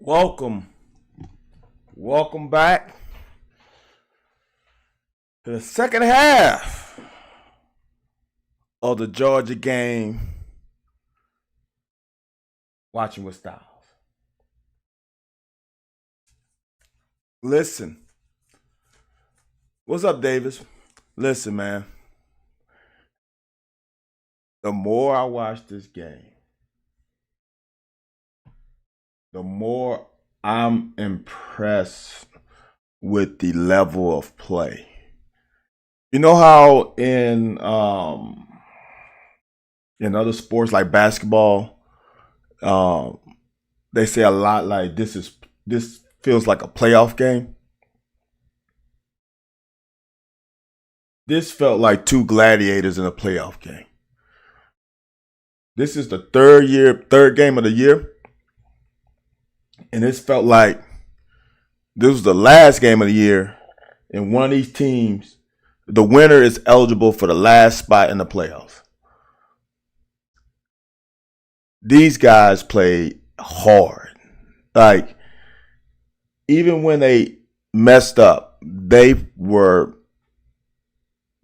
Welcome. Welcome back to the second half of the Georgia game. Watching with Styles. Listen. What's up, Davis? Listen, man. The more I watch this game, the more I'm impressed with the level of play. You know how in other sports like basketball, they say a lot like this feels like a playoff game. This felt like two gladiators in a playoff game. This is the third game of the year. And this felt like this was the last game of the year. And one of these teams, the winner is eligible for the last spot in the playoffs. These guys played hard. Like, even when they messed up, they were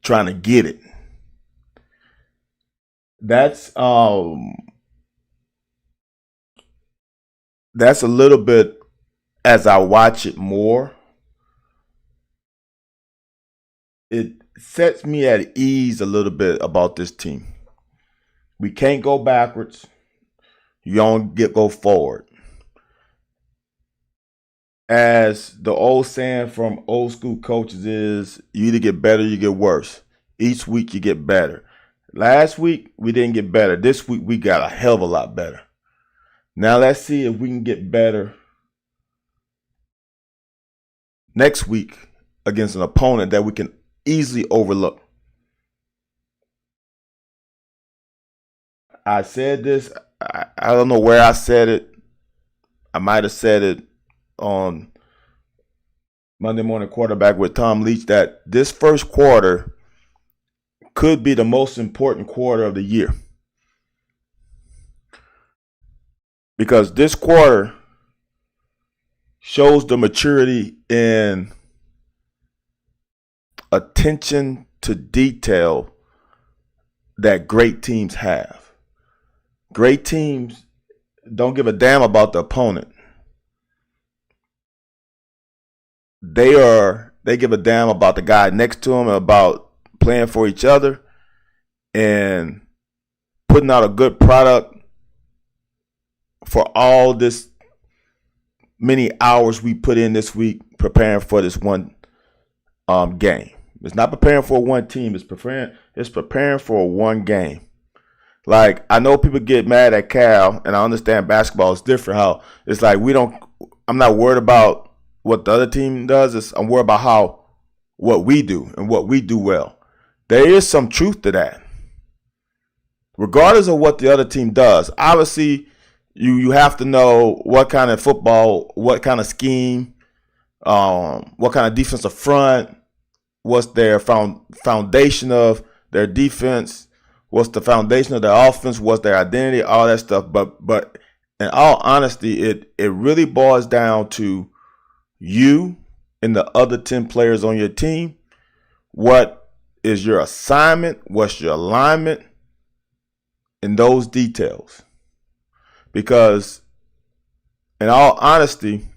trying to get it. That's a little bit, as I watch it more, it sets me at ease a little bit about this team. We can't go backwards. You don't go forward. As the old saying from old school coaches is, you either get better or you get worse. Each week you get better. Last week we didn't get better. This week we got a hell of a lot better. Now let's see if we can get better next week against an opponent that we can easily overlook. I said this, I don't know where I said it. I might have said it on Monday Morning Quarterback with Tom Leach that this first quarter could be the most important quarter of the year. Because this quarter shows the maturity in attention to detail that great teams have. Great teams don't give a damn about the opponent. They give a damn about the guy next to them, about playing for each other and putting out a good product for all this many hours we put in this week preparing for this one game. It's not preparing for one team. It's preparing for one game. Like, I know people get mad at Cal, and I understand basketball is different. How it's like I'm not worried about what the other team does. I'm worried about what we do and what we do well. There is some truth to that. Regardless of what the other team does, obviously you have to know what kind of football, what kind of scheme, what kind of defensive front, what's their foundation of their defense, what's the foundation of their offense, what's their identity, all that stuff. But in all honesty, it really boils down to you and the other 10 players on your team. What is your assignment? What's your alignment? And those details. Because in all honesty,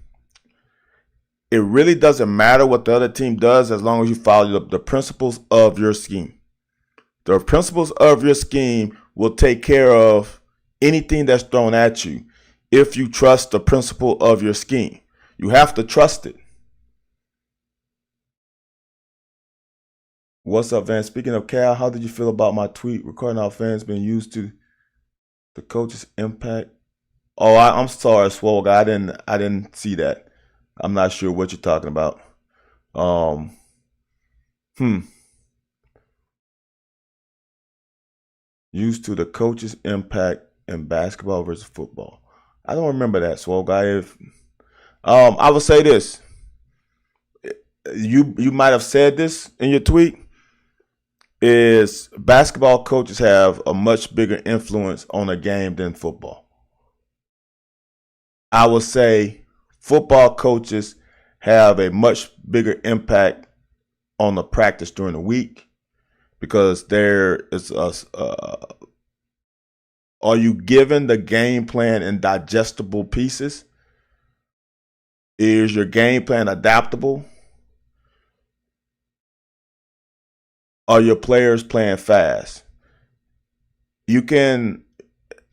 it really doesn't matter what the other team does as long as you follow the principles of your scheme. The principles of your scheme will take care of anything that's thrown at you if you trust the principle of your scheme. You have to trust it. What's up, Van? Speaking of Cal, how did you feel about my tweet recording our fans being used to the coach's impact? Oh, I'm sorry, Swole guy. I didn't see that. I'm not sure what you're talking about. Used to the coach's impact in basketball versus football. I don't remember that, Swole guy. I would say this. You might have said this in your tweet. Is basketball coaches have a much bigger influence on a game than football. I would say football coaches have a much bigger impact on the practice during the week because there is are you given the game plan in digestible pieces? Is your game plan adaptable? Are your players playing fast? You can,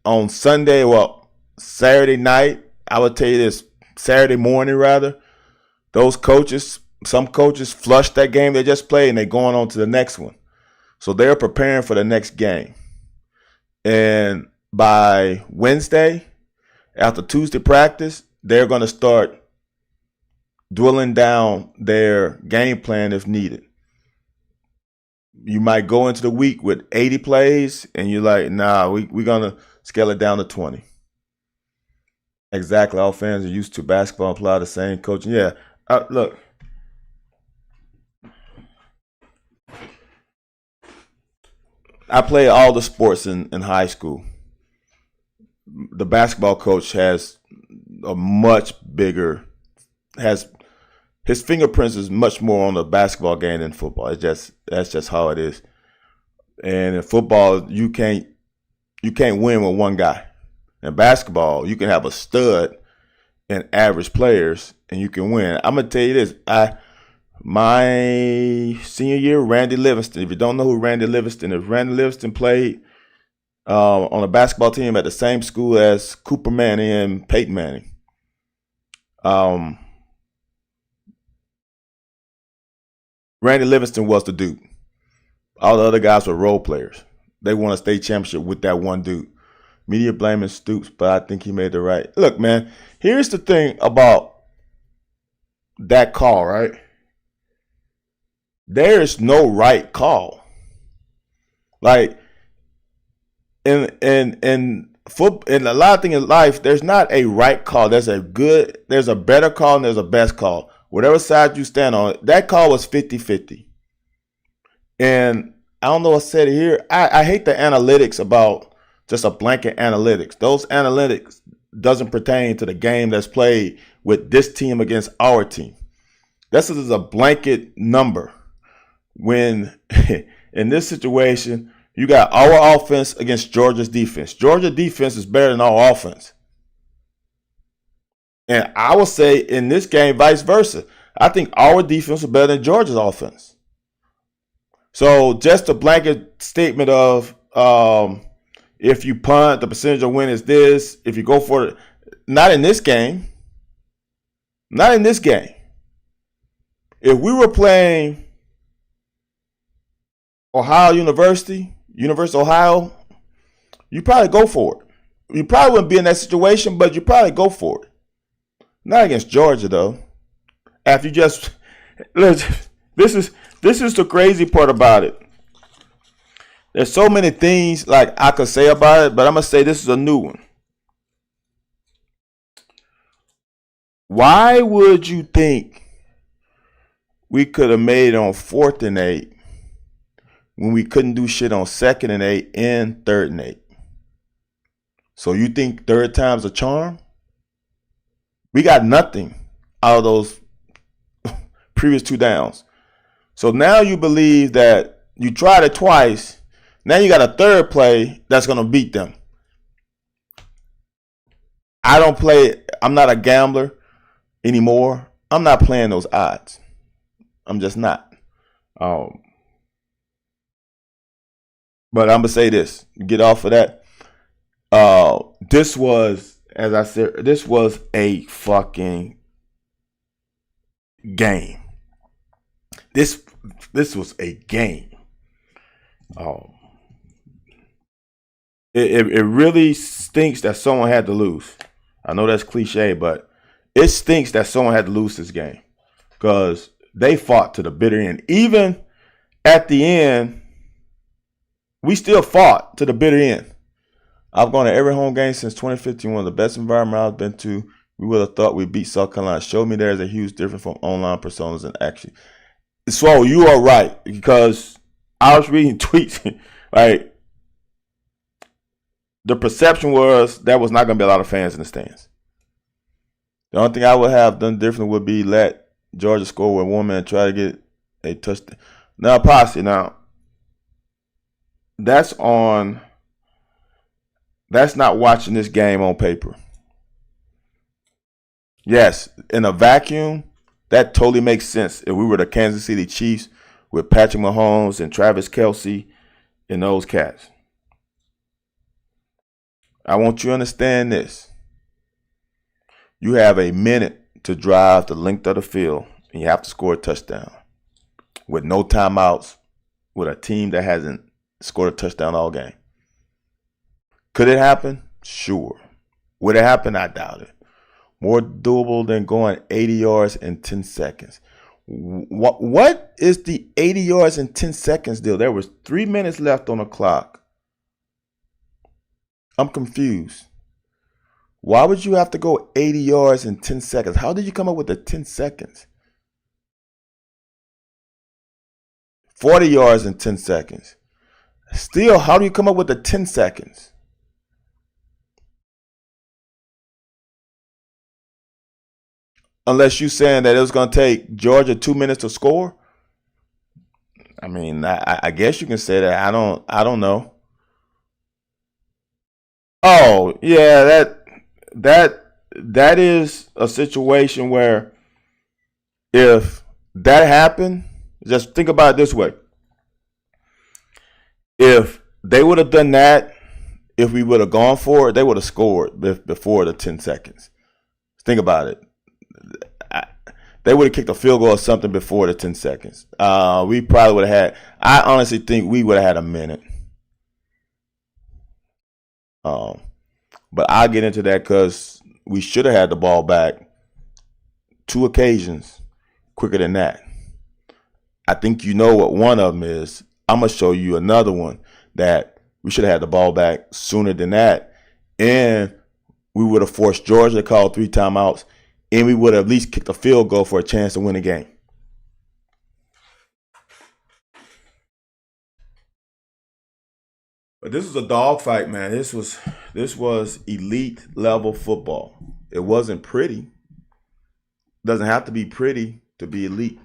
on Sunday, Saturday night, I would tell you this, Saturday morning rather, those coaches, some coaches flush that game they just played and they're going on to the next one. So they're preparing for the next game. And by Wednesday, after Tuesday practice, they're going to start dwelling down their game plan if needed. You might go into the week with 80 plays and you're like, nah, we're going to scale it down to 20. Exactly. All fans are used to basketball and apply the same coaching. Yeah. Look. I played all the sports in high school. The basketball coach has a much bigger, his fingerprints is much more on the basketball game than football. That's just how it is. And in football, you can't win with one guy. In basketball, you can have a stud and average players, and you can win. I'm gonna tell you this: my senior year, Randy Livingston. If you don't know who Randy Livingston is, Randy Livingston played on a basketball team at the same school as Cooper Manning and Peyton Manning. Randy Livingston was the dude. All the other guys were role players. They won a state championship with that one dude. Media blaming Stoops, but I think he made the right. Look, man, here's the thing about that call, right? There is no right call. Like in a lot of things in life, there's not a right call. There's a better call and there's a best call. Whatever side you stand on, that call was 50-50. And I don't know what I said here. I hate the analytics about just a blanket analytics. Those analytics doesn't pertain to the game that's played with this team against our team. This is a blanket number. When in this situation, you got our offense against Georgia's defense. Georgia defense is better than our offense. And I would say in this game, vice versa. I think our defense is better than Georgia's offense. So just a blanket statement of if you punt, the percentage of win is this. If you go for it, not in this game. Not in this game. If we were playing Ohio University of Ohio, you probably go for it. You probably wouldn't be in that situation, but you probably go for it. Not against Georgia, though. After you just this is the crazy part about it. There's so many things like I could say about it, but I'm gonna say this is a new one. Why would you think we could have made it on 4th and 8 when we couldn't do shit on 2nd and 8 and 3rd and 8? So you think third time's a charm? We got nothing out of those previous 2 downs. So now you believe that you tried it twice. Now you got a third play that's going to beat them. I'm not a gambler anymore. I'm not playing those odds. I'm just not. But I'm going to say this. Get off of that. This was, as I said, this was a fucking game. This was a game. It really stinks that someone had to lose. I know that's cliche, but it stinks that someone had to lose this game because they fought to the bitter end. Even at the end, we still fought to the bitter end. I've gone to every home game since 2015, one of the best environments I've been to. We would have thought we beat South Carolina. Show me there's a huge difference from online personas and action. So you are right, because I was reading tweets, like, the perception was there was not going to be a lot of fans in the stands. The only thing I would have done different would be let Georgia score with one man and try to get a touchdown. Now, Posse, that's on. That's not watching this game on paper. Yes, in a vacuum, that totally makes sense. If we were the Kansas City Chiefs with Patrick Mahomes and Travis Kelce and those cats. I want you to understand this. You have a minute to drive the length of the field, and you have to score a touchdown with no timeouts, with a team that hasn't scored a touchdown all game. Could it happen? Sure. Would it happen? I doubt it. More doable than going 80 yards in 10 seconds. What is the 80 yards in 10 seconds deal? There was 3 minutes left on the clock. I'm confused. Why would you have to go 80 yards in 10 seconds? How did you come up with the 10 seconds? 40 yards in 10 seconds. Still, how do you come up with the 10 seconds? Unless you're saying that it was going to take Georgia 2 minutes to score. I mean, I guess you can say that. I don't know. Oh, yeah, that is a situation where if that happened, just think about it this way. If they would have done that, if we would have gone for it, they would have scored before the 10 seconds. Think about it. They would have kicked a field goal or something before the 10 seconds. We probably would have had, I honestly think we would have had a minute. But I'll get into that because we should have had the ball back 2 occasions quicker than that. I think you know what one of them is. I'm going to show you another one that we should have had the ball back sooner than that. And we would have forced Georgia to call 3 timeouts. And we would have at least kicked a field goal for a chance to win the game. But this was a dogfight, man. This was elite level football. It wasn't pretty. It doesn't have to be pretty to be elite.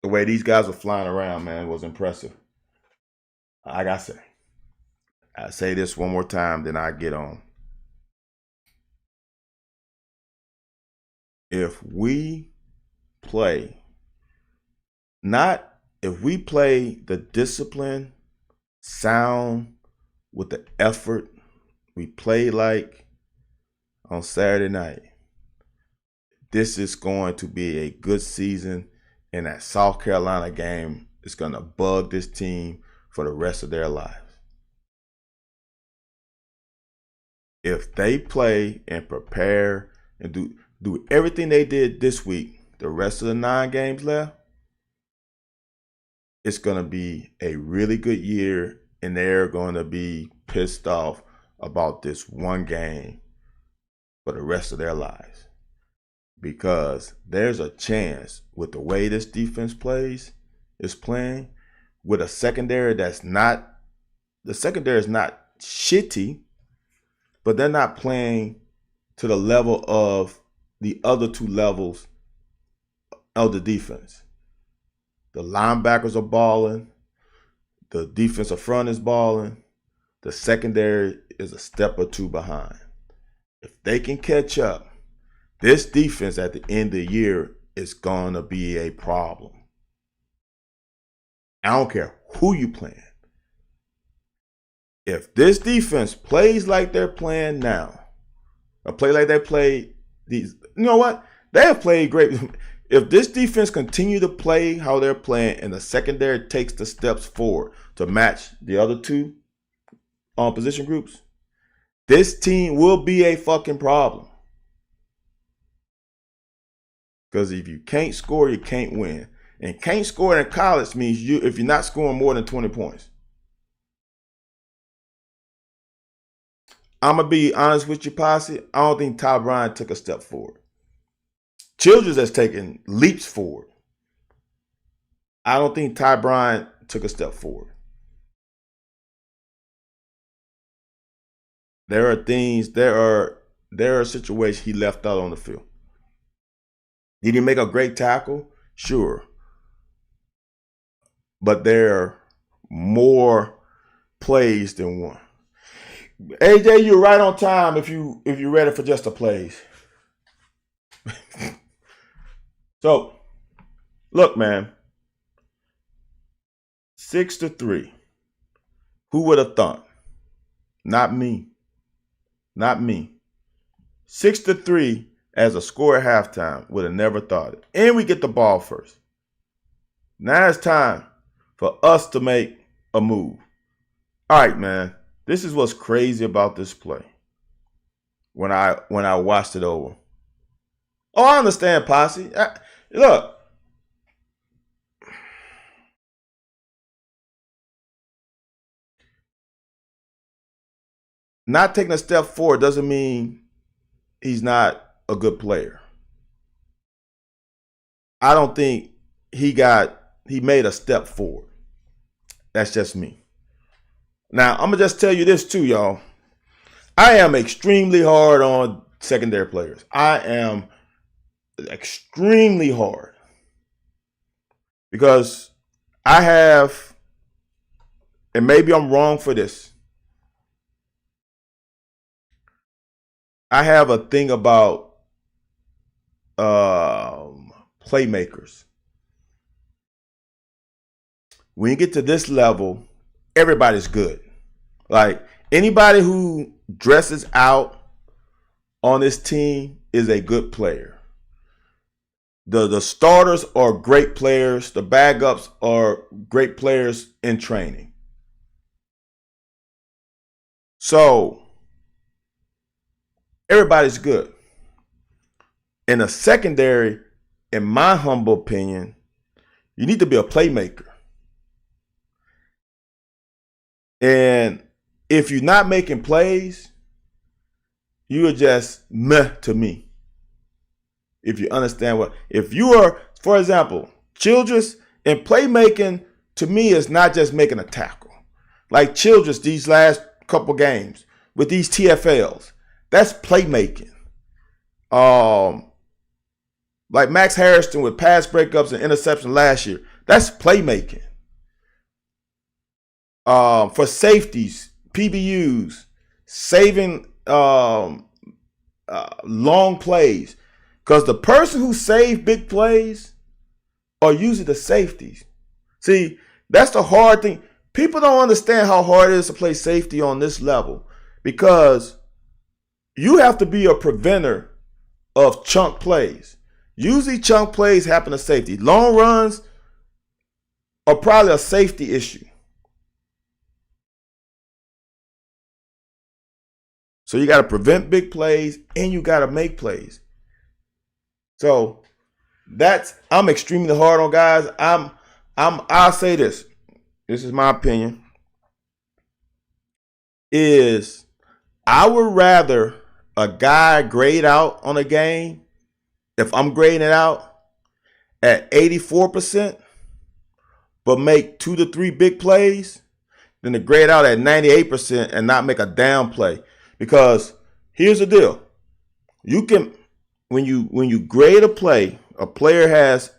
The way these guys were flying around, man, was impressive. Like I say this one more time, then I get on. If we play the discipline, sound, with the effort we play like on Saturday night, this is going to be a good season, and that South Carolina game is going to bug this team for the rest of their lives. If they play and prepare and do everything they did this week, the rest of the 9 games left, it's going to be a really good year, and they're going to be pissed off about this one game for the rest of their lives. Because there's a chance with the way this defense is playing, with a secondary that's not, the secondary is not shitty, but they're not playing to the level of the other 2 levels of the defense. The linebackers are balling. The defensive front is balling. The secondary is a step or 2 behind. If they can catch up, this defense at the end of the year is going to be a problem. I don't care who you playing. If this defense plays like they're playing now, or play like they played these, you know what? They have played great. If this defense continue to play how they're playing and the secondary takes the steps forward to match the other 2 position groups, this team will be a fucking problem. Because if you can't score, you can't win. And can't score in college means if you're not scoring more than 20 points. I'm going to be honest with you, Posse. I don't think Ty Bryant took a step forward. Childress has taken leaps forward. I don't think Ty Bryant took a step forward. There are there are situations he left out on the field. Did he make a great tackle? Sure. But there are more plays than one. AJ, you're right on time if you're ready for just the plays. So, look, man. 6-3. Who would have thought? Not me. Not me. 6-3 as a score at halftime. Would have never thought it. And we get the ball first. Now it's time for us to make a move. All right, man. This is what's crazy about this play. When I watched it over. Oh, I understand, Posse. Look. Not taking a step forward doesn't mean he's not a good player. I don't think he made a step forward. That's just me. Now, I'm going to just tell you this too, y'all. I am extremely hard on secondary players. I am extremely hard. Because I have, and maybe I'm wrong for this, I have a thing about playmakers. When you get to this level, everybody's good. Like anybody who dresses out on this team is a good player. The starters are great players. The backups are great players in training. So everybody's good. In a secondary, in my humble opinion, you need to be a playmaker. And if you're not making plays, you are just meh to me. If you understand if you are, for example, Childress, and playmaking to me is not just making a tackle. Like Childress these last couple games with these TFLs, that's playmaking. Like Max Harrison with pass breakups and interception last year, that's playmaking. For safeties, PBUs, saving long plays. Because the person who saved big plays are usually the safeties. See, that's the hard thing. People don't understand how hard it is to play safety on this level because you have to be a preventer of chunk plays. Usually chunk plays happen to safety. Long runs are probably a safety issue. So you got to prevent big plays and you got to make plays. So I'm extremely hard on guys. I'll say this. This is my opinion. Is I would rather a guy grade out on a game, if I'm grading it out at 84%, but make 2 to 3 big plays, than to grade out at 98% and not make a down play. Because here's the deal. You can, when you grade a player has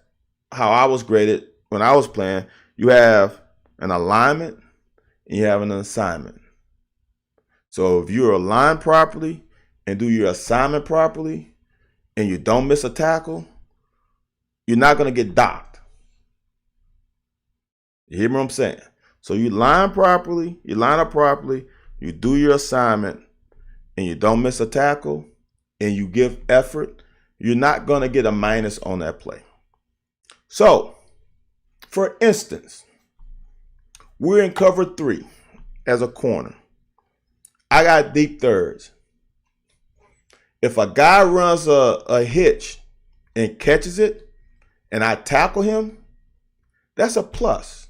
how I was graded when I was playing. You have an alignment and you have an assignment. So if you're aligned properly and do your assignment properly and you don't miss a tackle, you're not going to get docked. You hear what I'm saying? So you line properly, you line up properly, you do your assignment, and you don't miss a tackle, and you give effort, you're not going to get a minus on that play. So, for instance, we're in cover 3 as a corner. I got deep thirds. If a guy runs a hitch and catches it, and I tackle him, that's a plus.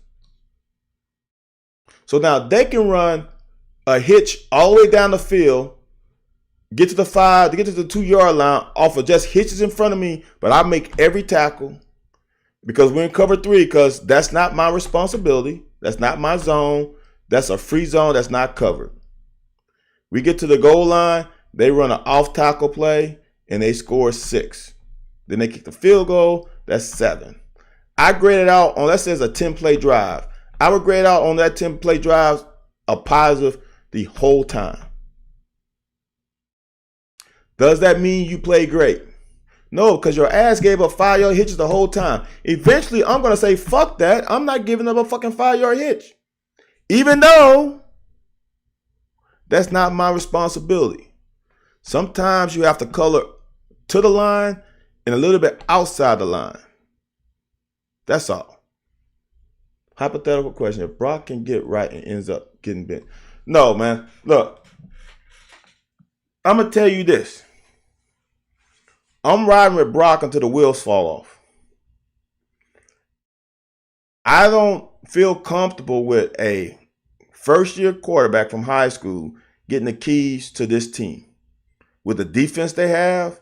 So now they can run a hitch all the way down the field, get to the 5, to get to the 2-yard line off of just hitches in front of me, but I make every tackle because we're in cover 3, because that's not my responsibility. That's not my zone. That's a free zone that's not covered. We get to the goal line. They run an off tackle play and they score 6. Then they kick the field goal. That's 7. I graded out on, let's say it's a 10-play drive. I would grade out on that 10-play drive a positive the whole time. Does that mean you play great? No, because your ass gave up 5-yard hitches the whole time. Eventually, I'm going to say, fuck that. I'm not giving up a fucking 5-yard hitch. Even though that's not my responsibility. Sometimes you have to color to the line and a little bit outside the line. That's all. Hypothetical question. If Brock can get right and ends up getting bent. No, man. Look. I'm going to tell you this. I'm riding with Brock until the wheels fall off. I don't feel comfortable with a first-year quarterback from high school getting the keys to this team with the defense they have,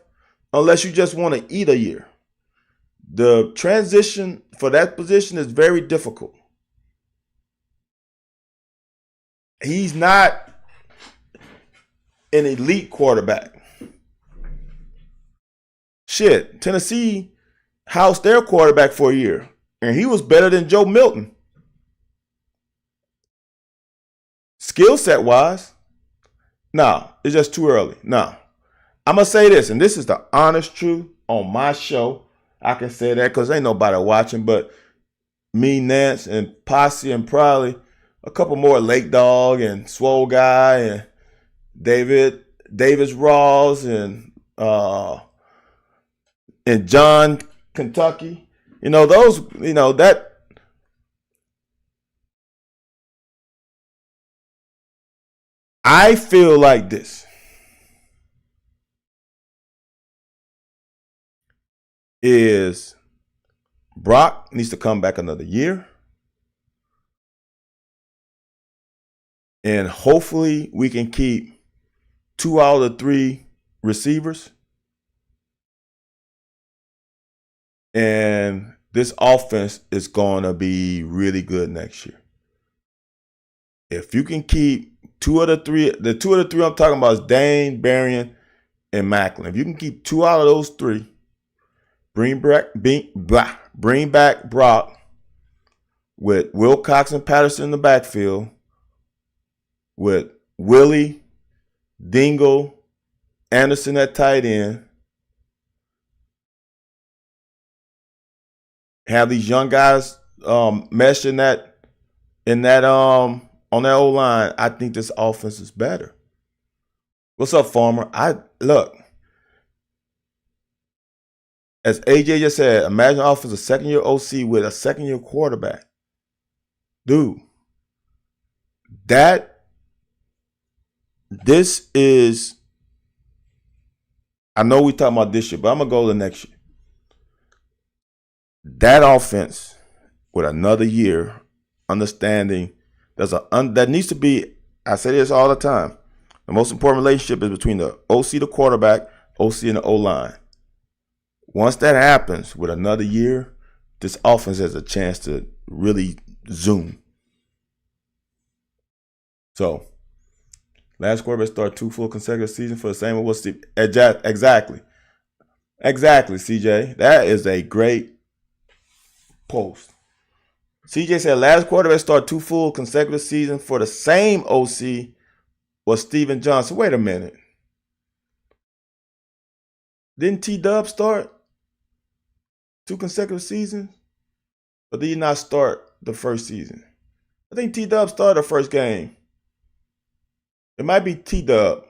unless you just want to eat a year. The transition for that position is very difficult. He's not an elite quarterback. Shit, Tennessee housed their quarterback for a year, and he was better than Joe Milton. Skill set wise, no, it's just too early. No. I'm going to say this, and this is the honest truth on my show. I can say that because ain't nobody watching but me, Nance, and Posse, and probably a couple more Lake Dog and Swole Guy and Davis Rawls and John Kentucky. That I feel like this. Is Brock needs to come back another year. And hopefully we can keep 2 out of the 3 receivers. And this offense is going to be really good next year. If you can keep 2 of the 3, the 2 of the 3 I'm talking about is Dane, Berrien, and Macklin. If you can keep 2 out of those 3, bring back Brock with Wilcox and Patterson in the backfield, with Willie, Dingle, Anderson at tight end. Have these young guys mesh on that O-line. I think this offense is better. What's up, Farmer? Look. As AJ just said, imagine offense a second-year OC with a second-year quarterback. Dude, this is, I know we talking about this year, but I'm going to go to the next year. That offense with another year, understanding that needs to be, I say this all the time, the most important relationship is between the OC, the quarterback, OC, and the O-line. Once that happens with another year, this offense has a chance to really zoom. So, last quarterback start 2 full consecutive seasons for the same award. Exactly, CJ. That is a great post. CJ said last quarterback start 2 full consecutive seasons for the same OC was Steven Johnson. Wait a minute. Didn't T-Dub start 2 consecutive seasons? Or did he not start the first season? I think T-Dub started the first game. It might be T-Dub.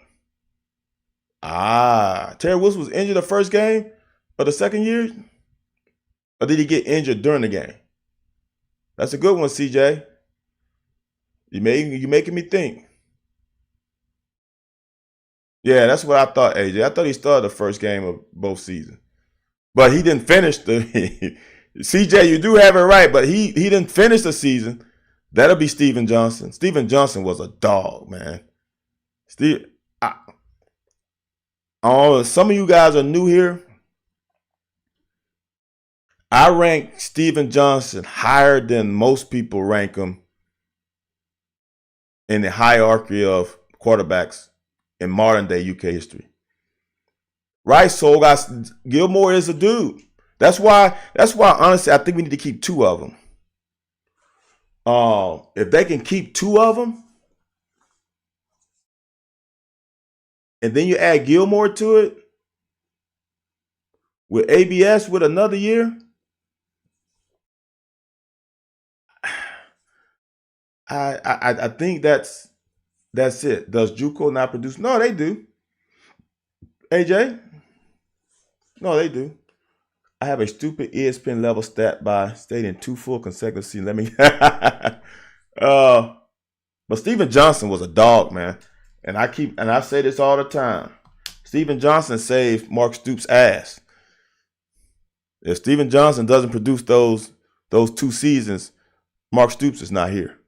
Terry Wilson was injured the first game of the second year? Or did he get injured during the game? That's a good one, CJ. You're making me think. Yeah, that's what I thought, AJ. I thought he started the first game of both seasons. But he didn't finish the CJ, you do have it right, but he didn't finish the season. That'll be Steven Johnson. Steven Johnson was a dog, man. Some of you guys are new here. I rank Steven Johnson higher than most people rank him in the hierarchy of quarterbacks in modern day UK history. Right? So guys, Gilmore is a dude. That's why honestly I think we need to keep two of them. If they can keep two of them, and then you add Gilmore to it with ABS with another year, I think that's it. Does JUCO not produce? No, they do. AJ, no, they do. I have a stupid ESPN level stat by stating 2 full consecutive seasons. Let me. But Steven Johnson was a dog, man, and I say this all the time. Steven Johnson saved Mark Stoops' ass. If Steven Johnson doesn't produce those 2 seasons, Mark Stoops is not here.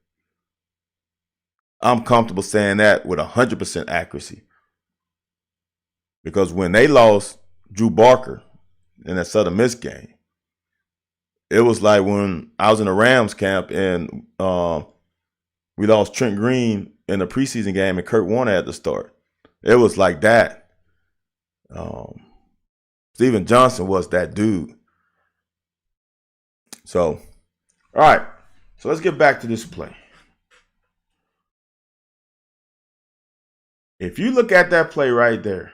I'm comfortable saying that with 100% accuracy. Because when they lost Drew Barker in that Southern Miss game, it was like when I was in the Rams camp and we lost Trent Green in the preseason game and Kurt Warner had to start. It was like that. Steven Johnson was that dude. So, all right. So let's get back to this play. If you look at that play right there,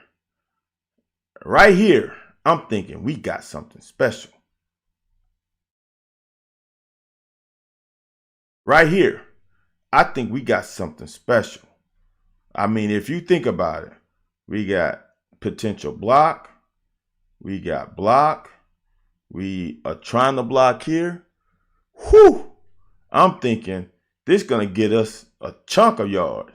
right here, I'm thinking we got something special. Right here, I think we got something special. I mean, if you think about it, we got potential block. We got block. We are trying to block here. Whew! I'm thinking this is going to get us a chunk of yards.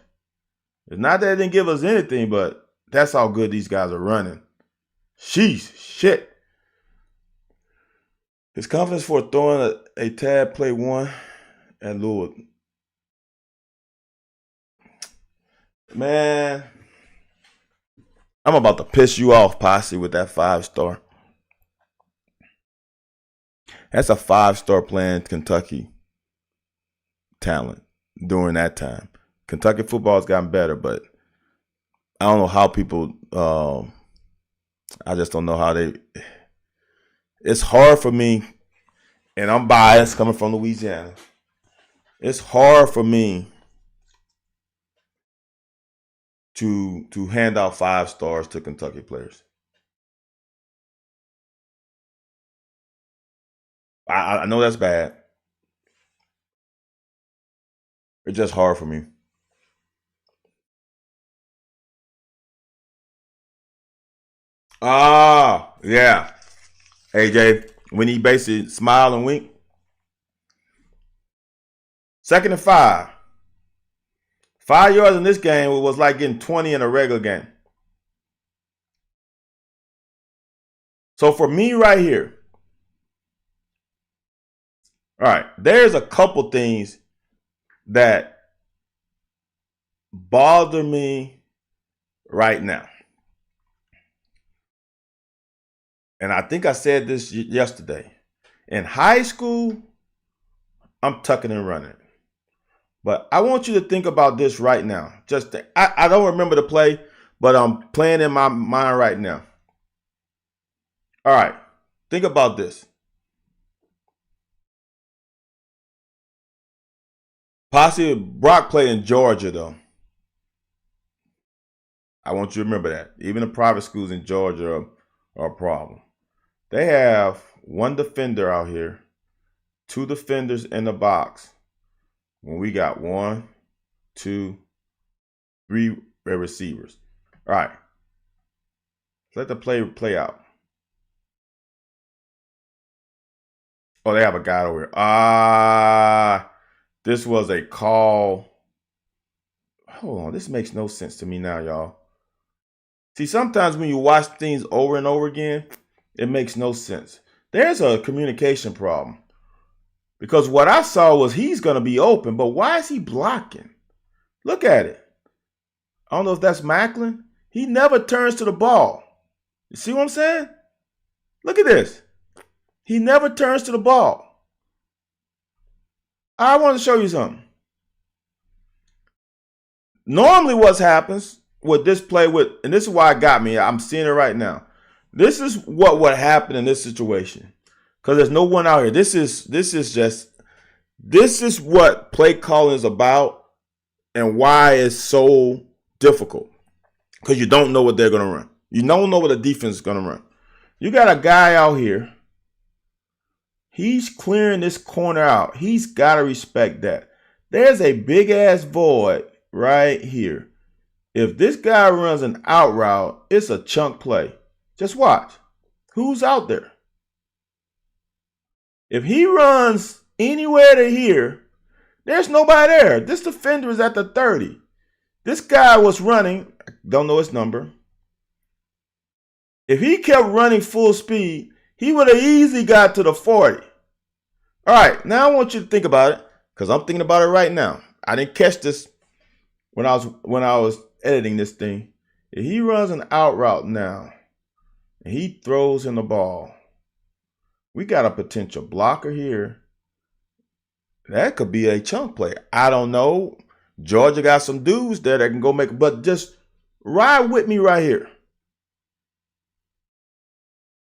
It's not that it didn't give us anything, but that's how good these guys are running. Sheesh, shit. His confidence for throwing a tab play 1 at Louisville. Man, I'm about to piss you off, Posse, with that 5-star. That's a 5-star playing Kentucky talent during that time. Kentucky football has gotten better, but I don't know how people, I just don't know how they, it's hard for me, and I'm biased coming from Louisiana. It's hard for me to hand out 5 stars to Kentucky players. I know that's bad. It's just hard for me. Yeah. AJ, when he basically smile and wink. 2nd and 5. 5 yards in this game was like getting 20 in a regular game. So for me right here, all right, there's a couple things that bother me right now. And I think I said this yesterday. In high school, I'm tucking and running. But I want you to think about this right now. I don't remember the play, but I'm playing in my mind right now. All right, think about this. Posse Brock played in Georgia, though. I want you to remember that. Even the private schools in Georgia are a problem. They have 1 defender out here, 2 defenders in the box. When we got 1, 2, 3 receivers. All right. Let the play out. Oh, they have a guy over here. This was a call. Hold on. This makes no sense to me now, y'all. See, sometimes when you watch things over and over again, it makes no sense. There's a communication problem. Because what I saw was he's going to be open, but why is he blocking? Look at it. I don't know if that's Macklin. He never turns to the ball. You see what I'm saying? Look at this. He never turns to the ball. I want to show you something. Normally what happens, what this play with, and this is why it got me. I'm seeing it right now. This is what would happen in this situation because there's no one out here. This is what play calling is about and why it's so difficult because you don't know what they're going to run. You don't know what the defense is going to run. You got a guy out here. He's clearing this corner out. He's got to respect that. There's a big ass void right here. If this guy runs an out route, it's a chunk play. Just watch. Who's out there? If he runs anywhere to here, there's nobody there. This defender is at the 30. This guy was running, don't know his number. If he kept running full speed, he would have easily got to the 40. All right, now I want you to think about it because I'm thinking about it right now. I didn't catch this when I was editing this thing. If he runs an out route now and he throws in the ball, we got a potential blocker here. That could be a chunk play. I don't know. Georgia got some dudes there that can go make it, but just ride with me right here.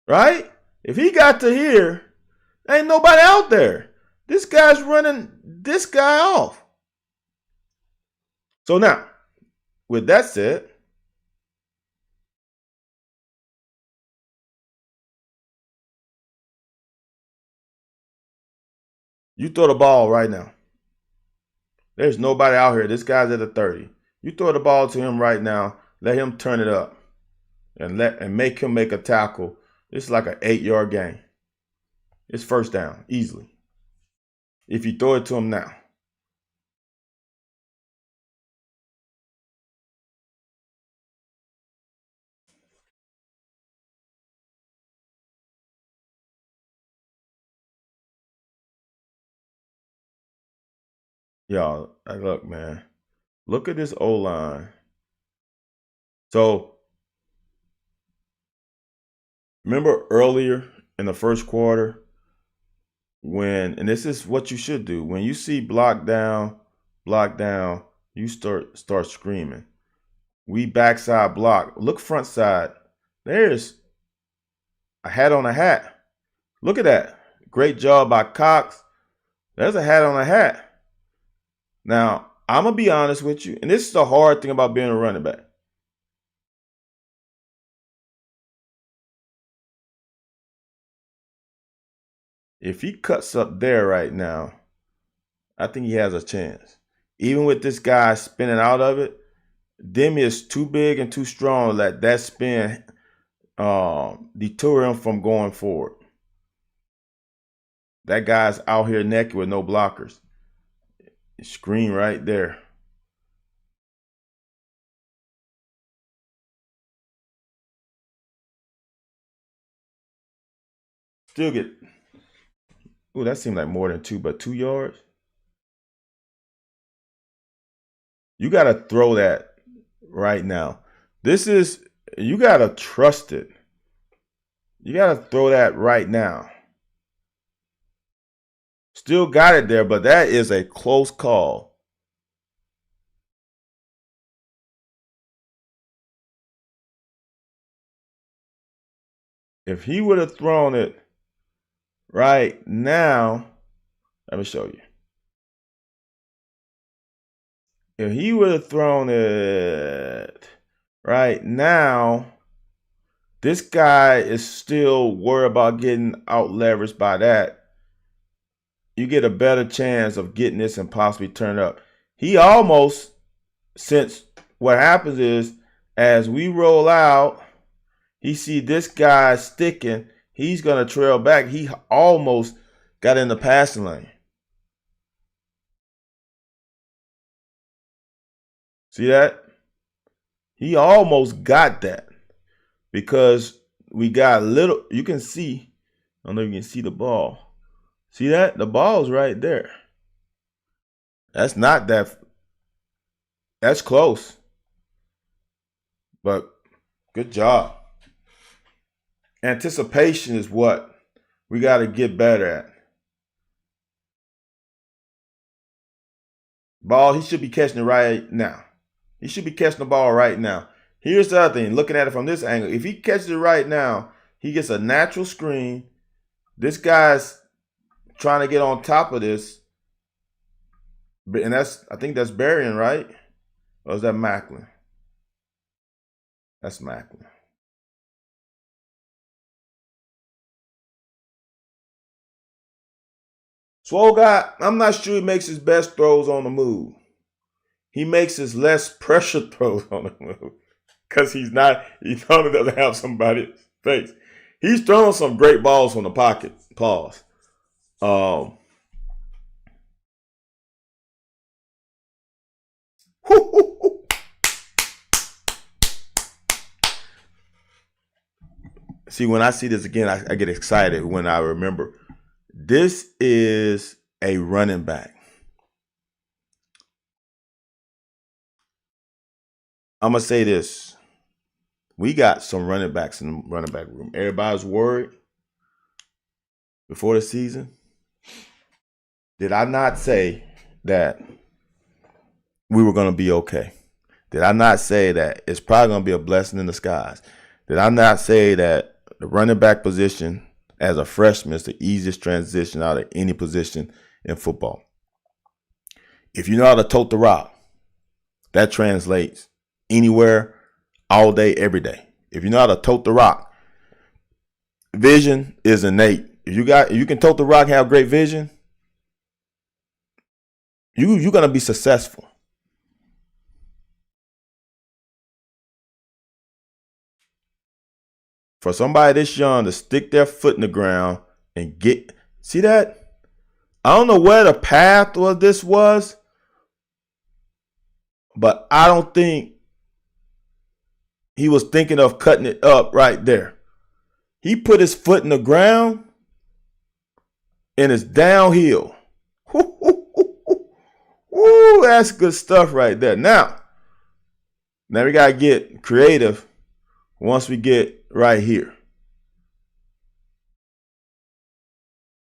Right? If he got to here, ain't nobody out there. This guy's running this guy off. So now, with that said, you throw the ball right now. There's nobody out here. This guy's at the 30. You throw the ball to him right now. Let him turn it up and make him make a tackle. It's like an 8-yard gain. It's first down easily. If you throw it to him now. Y'all, look, man. Look at this O-line. So, remember earlier in the first quarter and this is what you should do. When you see block down, you start screaming. We backside block. Look front side. There's a hat on a hat. Look at that. Great job by Cox. There's a hat on a hat. Now, I'm going to be honest with you, and this is the hard thing about being a running back. If he cuts up there right now, I think he has a chance. Even with this guy spinning out of it, Demi is too big and too strong to let that spin detour him from going forward. That guy's out here naked with no blockers. Screen right there. Still get. Ooh, that seemed like more than 2, but 2 yards. You got to throw that right now. You got to trust it. You got to throw that right now. Still got it there, but that is a close call. If he would have thrown it right now, let me show you. If he would have thrown it right now, this guy is still worried about getting out leveraged by that. You get a better chance of getting this and possibly turn up. He almost, since what happens is, as we roll out, he see this guy sticking. He's going to trail back. He almost got in the passing lane. See that? He almost got that because we got little. You can see. I don't know if you can see the ball. See that? The ball's right there. That's not that. That's close. But good job. Anticipation is what we got to get better at. Ball, he should be catching it right now. He should be catching the ball right now. Here's the other thing, looking at it from this angle. If he catches it right now, he gets a natural screen. This guy's trying to get on top of this. And I think that's Berrien, right? Or is that Macklin? That's Macklin. Swole guy, I'm not sure he makes his best throws on the move. He makes his less pressure throws on the move. Because he normally doesn't have somebody's face. He's throwing some great balls from the pocket. Pause. See, when I see this again, I get excited when I remember. This is a running back. I'm going to say this. We got some running backs in the running back room. Everybody's worried before the season. Did I not say that we were going to be okay? Did I not say that it's probably going to be a blessing in disguise? Did I not say that the running back position as a freshman is the easiest transition out of any position in football? If you know how to tote the rock, that translates anywhere, all day, every day. If you know how to tote the rock, vision is innate. If you can tote the rock and have great vision, you're gonna be successful. For somebody this young to stick their foot in the ground and see that? I don't know where the path of this was, but I don't think he was thinking of cutting it up right there. He put his foot in the ground and it's downhill. Ooh, that's good stuff right there. Now we got to get creative once we get right here.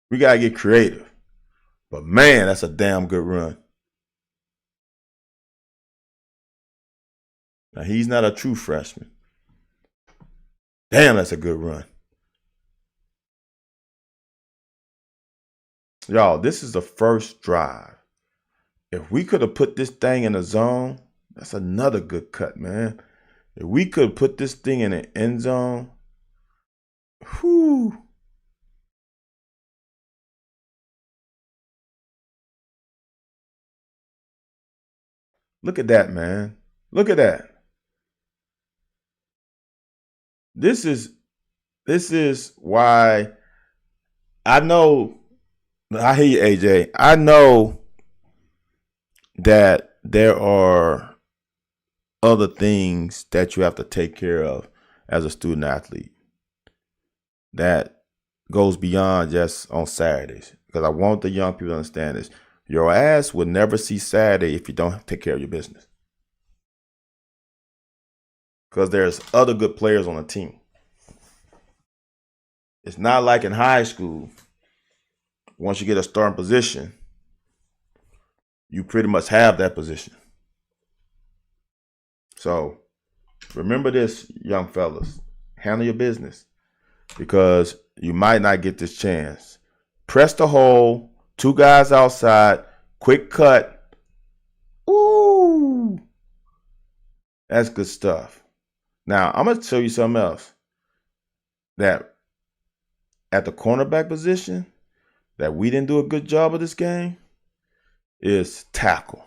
We got to get creative. But man, that's a damn good run. Now, he's not a true freshman. Damn, that's a good run. Y'all, this is the first drive. If we could have put this thing in the zone, that's another good cut, man. If we could put this thing in the end zone, whoo. Look at that, man. Look at that. This is why I know, I hear you, AJ. I know that there are other things that you have to take care of as a student athlete that goes beyond just on Saturdays. Because I want the young people to understand this. Your ass will never see Saturday if you don't take care of your business. Because there's other good players on the team. It's not like in high school. Once you get a starting position, you pretty much have that position. So remember this, young fellas. Handle your business because you might not get this chance. Press the hole, 2 guys outside, quick cut. Ooh, that's good stuff. Now, I'm going to tell you something else. That at the cornerback position, that we didn't do a good job of this game is tackle.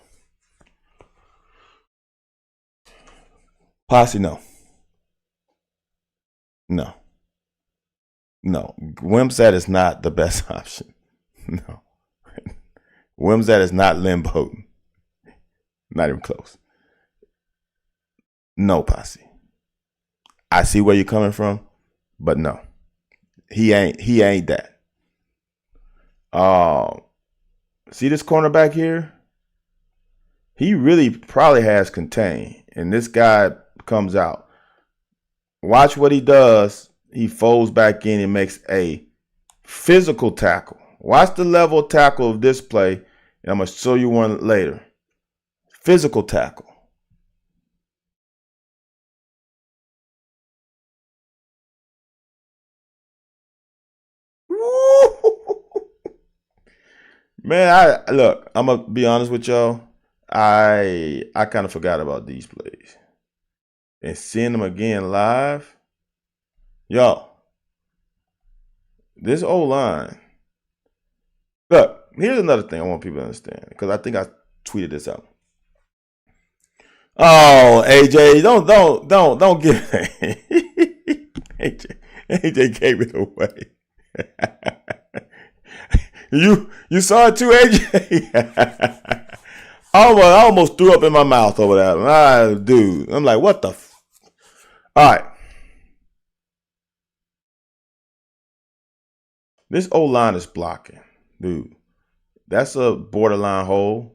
Posse, no. Wimsatt is not the best option. No. Wimsatt is not Lynn Bowden. Not even close. No, Posse. I see where you're coming from, but no. He ain't that. See this cornerback here? He really probably has contained, and this guy comes out. Watch what he does. He folds back in and makes a physical tackle. Watch the level of tackle of this play, and I'm going to show you one later. Physical tackle. Man, I look. I'm gonna be honest with y'all. I kind of forgot about these plays and seeing them again live. Yo, this O line. Look, here's another thing I want people to understand because I think I tweeted this out. Oh, AJ, don't give AJ gave it away. you saw it too, AJ. I almost threw up in my mouth over that. Dude, I'm like, what the? All right, this O line is blocking, dude. That's a borderline hold,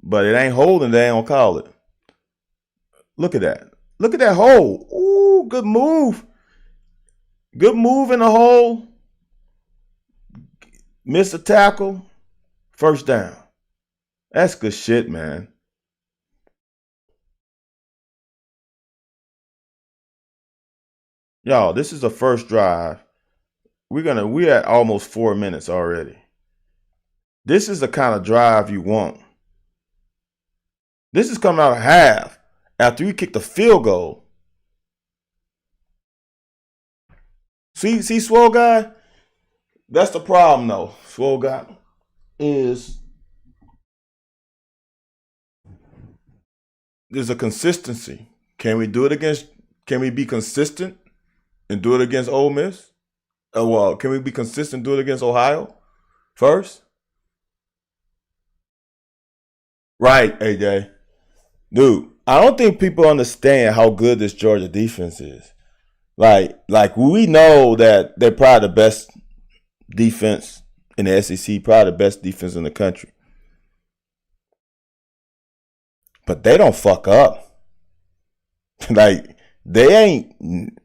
but it ain't holding. They ain't gonna call it. Look at that. Look at that hole. Ooh, good move. Good move in the hole. Miss a tackle. First down. That's good shit, man. Y'all, this is the first drive. We're at almost 4 minutes already. This is the kind of drive you want. This is coming out of half after you kick the field goal. See, Swole Guy? That's the problem, though. Swole Guy is there's a consistency. Can we do it against? Can we be consistent and do it against Ole Miss? Well, can we be consistent and do it against Ohio first? Right, AJ. Dude, I don't think people understand how good this Georgia defense is. Like we know that they're probably the best defense in the SEC, probably the best defense in the country. But they don't fuck up. Like they ain't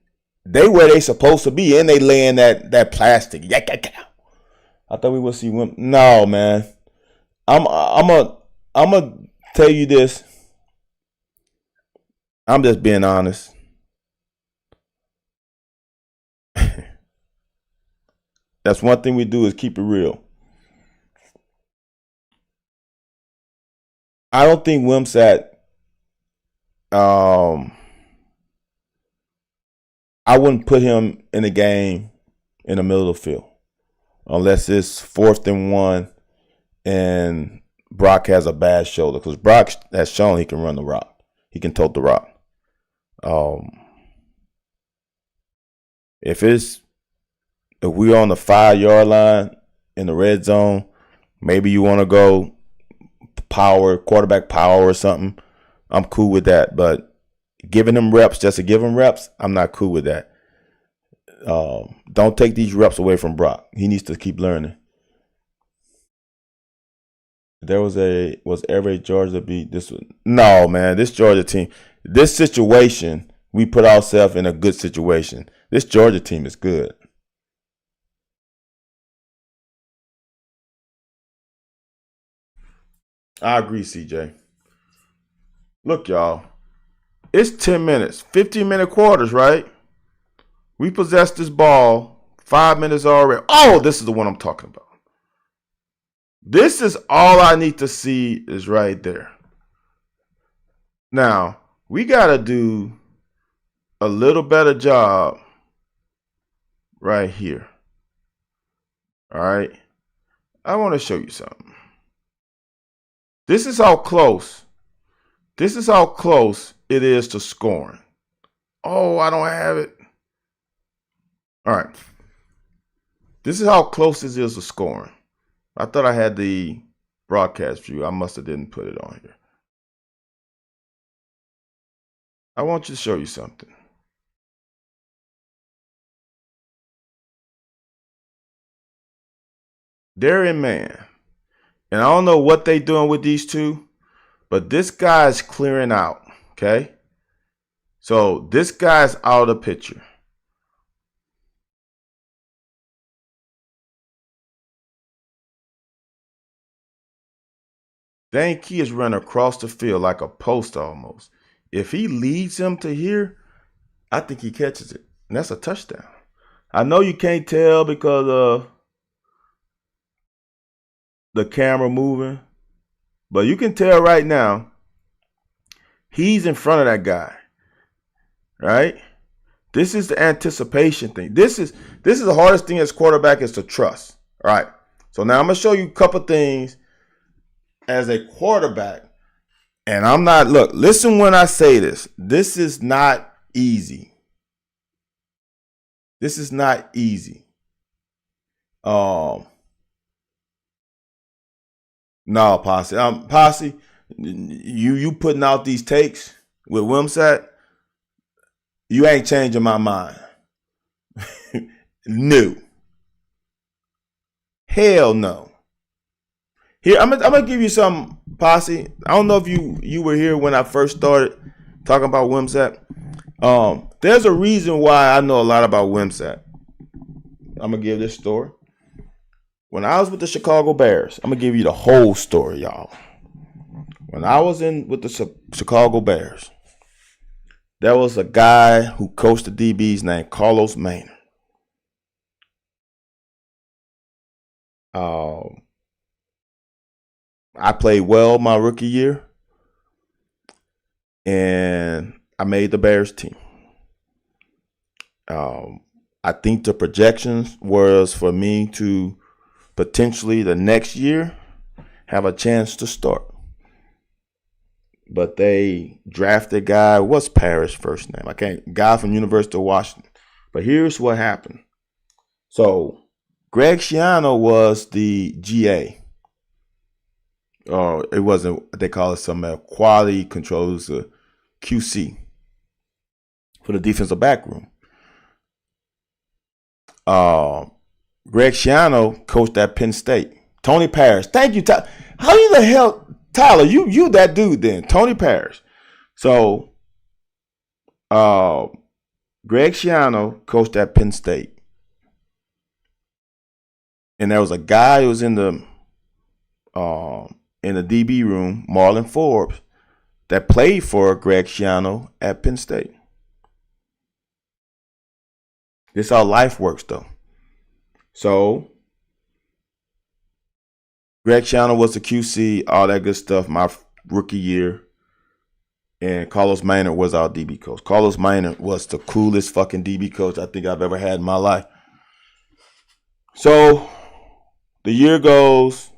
they where they supposed to be, and they laying that plastic. I thought we would see women. No, man. I'm a tell you this. I'm just being honest. That's one thing we do is keep it real. I don't think Wimsatt. I wouldn't put him in a game in the middle of the field unless it's 4th and 1 and Brock has a bad shoulder, because Brock has shown he can run the rock. He can tote the rock. If we're on the 5-yard line in the red zone, maybe you want to go quarterback power or something. I'm cool with that, but giving him reps just to give him reps, I'm not cool with that. Don't take these reps away from Brock. He needs to keep learning. Was ever a Georgia beat this one? No, man. This Georgia team, this situation, we put ourselves in a good situation. This Georgia team is good. I agree, CJ. Look, y'all. It's 10 minutes, 15-minute quarters, right? We possess this ball 5 minutes already. Oh, this is the one I'm talking about. This is all I need to see is right there. Now, we got to do a little better job right here. All right? I want to show you something. This is how close it is to scoring. Oh, I don't have it. All right. This is how close this is to scoring. I thought I had the broadcast view. I must have didn't put it on here. I want you to show you something. They're in man. And I don't know what they doing with these two, but this guy's clearing out, okay? So this guy's out of the picture. Dane Key is running across the field like a post almost. If he leads him to here, I think he catches it. And that's a touchdown. I know you can't tell because the camera moving, but you can tell right now he's in front of that guy, right? This is the anticipation thing. This is the hardest thing as quarterback is to trust. All right. So now I'm gonna show you a couple things as a quarterback. And I'm not, look, listen when I say this. This is not easy. This is not easy. No, Posse. Posse, you putting out these takes with Wimsatt, you ain't changing my mind. No. Hell no. Here, I'm gonna give you some, Posse. I don't know if you were here when I first started talking about Wimsatt. There's a reason why I know a lot about Wimsatt. I'm gonna give this story. When I was with the Chicago Bears, I'm gonna give you the whole story, y'all. When I was with the Chicago Bears, there was a guy who coached the DBs named Carlos Maynard. I played well my rookie year, and I made the Bears team. I think the projections was for me to potentially the next year have a chance to start. But they drafted guy, what's Parrish first name? Guy from University of Washington. But here's what happened. So Greg Schiano was the GA. Or it wasn't, they call it some quality controls, QC for the defensive back room. Greg Schiano coached at Penn State. Tony Parrish. Thank you, Tyler. How the hell, Tyler? You that dude then. Tony Parrish. So, Greg Schiano coached at Penn State. And there was a guy who was in the DB room, Marlon Forbes, that played for Greg Schiano at Penn State. This is how life works, though. So, Greg Schiano was the QC, all that good stuff, my rookie year. And Carlos Maynard was our DB coach. Carlos Maynard was the coolest fucking DB coach I think I've ever had in my life. So, the year goes,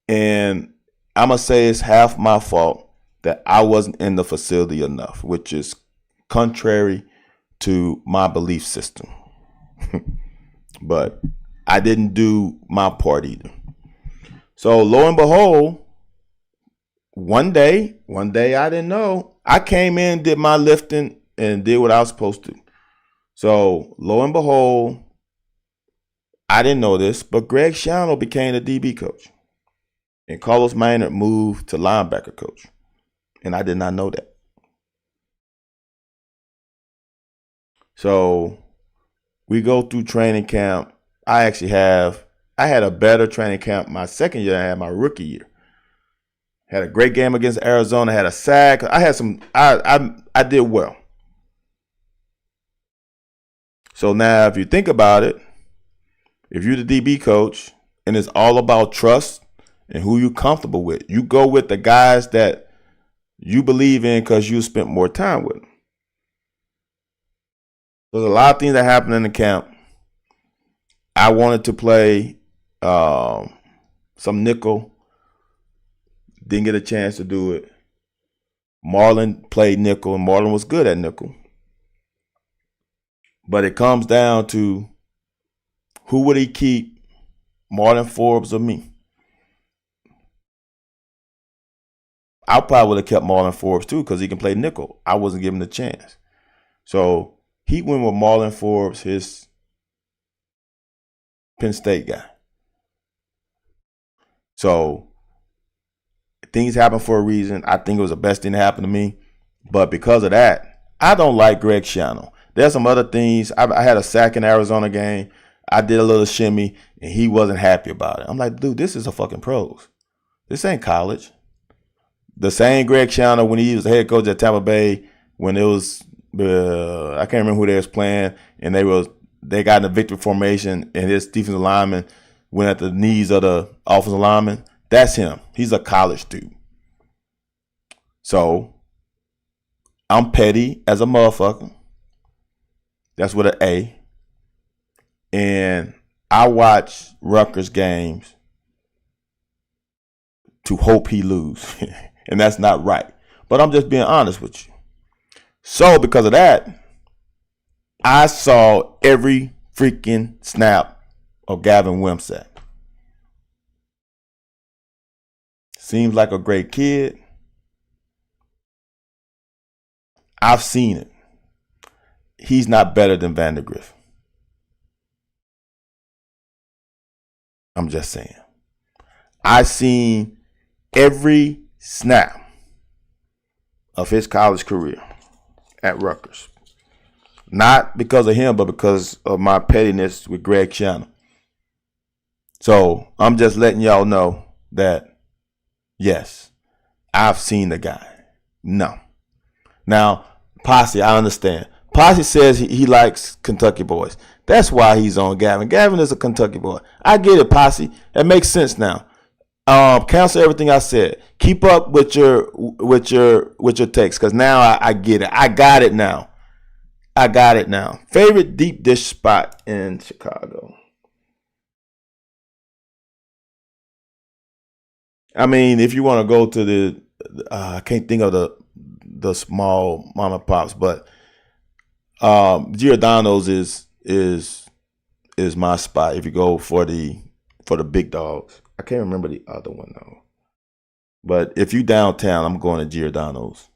and I'm going to say it's half my fault that I wasn't in the facility enough, which is contrary to my belief system. But I didn't do my part either. So lo and behold, one day I didn't know. I came in, did my lifting, and did what I was supposed to. So lo and behold, I didn't know this, but Greg Schiano became the DB coach. And Carlos Maynard moved to linebacker coach. And I did not know that. So we go through training camp. I had a better training camp my second year than I had my rookie year. Had a great game against Arizona, had a sack. I did well. So now if you think about it, if you're the DB coach and it's all about trust and who you're comfortable with, you go with the guys that you believe in because you spent more time with them. There's a lot of things that happened in the camp. I wanted to play some nickel. Didn't get a chance to do it. Marlon played nickel, and Marlon was good at nickel. But it comes down to who would he keep, Marlon Forbes or me? I probably would have kept Marlon Forbes too because he can play nickel. I wasn't given the chance. So he went with Marlon Forbes, his Penn State guy. So things happen for a reason. I think it was the best thing that happened to me. But because of that, I don't like Greg Schiano. There's some other things. I had a sack in Arizona game. I did a little shimmy, and he wasn't happy about it. I'm like, dude, this is a fucking pros. This ain't college. The same Greg Schiano when he was the head coach at Tampa Bay, when it was I can't remember who they was playing, and they got in the victory formation, and his defensive lineman went at the knees of the offensive lineman. That's him. He's a college dude. So I'm petty as a motherfucker. That's with an A. And I watch Rutgers games to hope he lose. And that's not right. But I'm just being honest with you. So because of that, I saw every freaking snap of Gavin Wimsatt. Seems like a great kid. I've seen it. He's not better than Vandagriff. I'm just saying. I've seen every snap of his college career at Rutgers. Not because of him, but because of my pettiness with Greg Shannon. So I'm just letting y'all know that, yes, I've seen the guy. No. Now, Posse, I understand. Posse says he likes Kentucky boys. That's why he's on Gavin. Gavin is a Kentucky boy. I get it, Posse. It makes sense now. Cancel everything I said. Keep up with your takes, because now I get it. I got it now. Favorite deep dish spot in Chicago. I mean, if you want to go to the, I can't think of the small mom and pops, but Giordano's is my spot. If you go for the big dogs, I can't remember the other one though. But if you downtown, I'm going to Giordano's.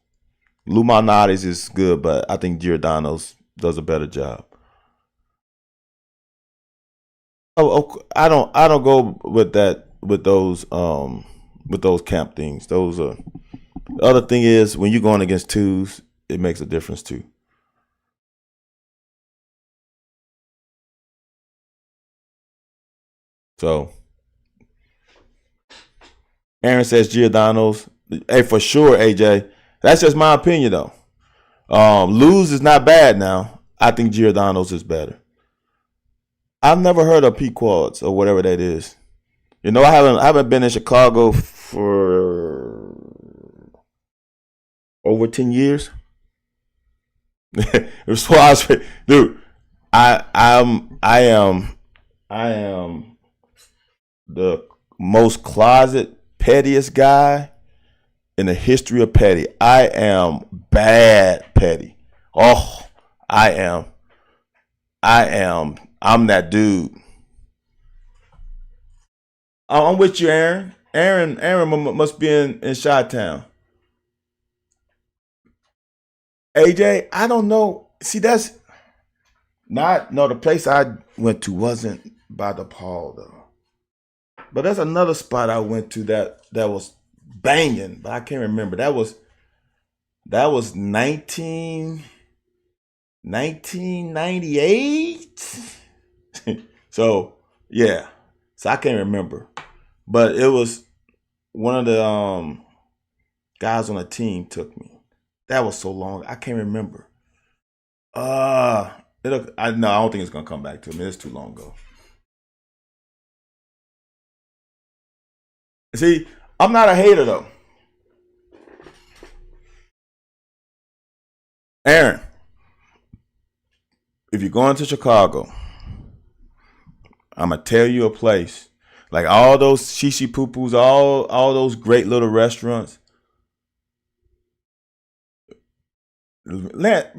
Lou Malnati's is good, but I think Giordano's does a better job. I don't go with that with those camp things. Those are the other thing is when you're going against twos, it makes a difference too. So Aaron says Giordano's. Hey, for sure, AJ. That's just my opinion though. Lou's is not bad now. I think Giordano's is better. I've never heard of Pequod's or whatever that is. You know, I haven't been in Chicago for over 10 years. Dude, I am the most closet pettiest guy in the history of petty. I am bad petty. Oh, I am. I'm that dude. I'm with you, Aaron. Aaron must be in Chi-Town. AJ, I don't know. See, that's the place I went to wasn't by the Paul though. But there's another spot I went to that was banging, but I can't remember. That was 1998. So yeah. So I can't remember. But it was one of the guys on the team took me. That was so long. I can't remember. I don't think it's gonna come back to me. It's too long ago. See, I'm not a hater though. Aaron, if you're going to Chicago, I'm gonna tell you a place. Like all those shishi poo poos, all those great little restaurants. And Lance,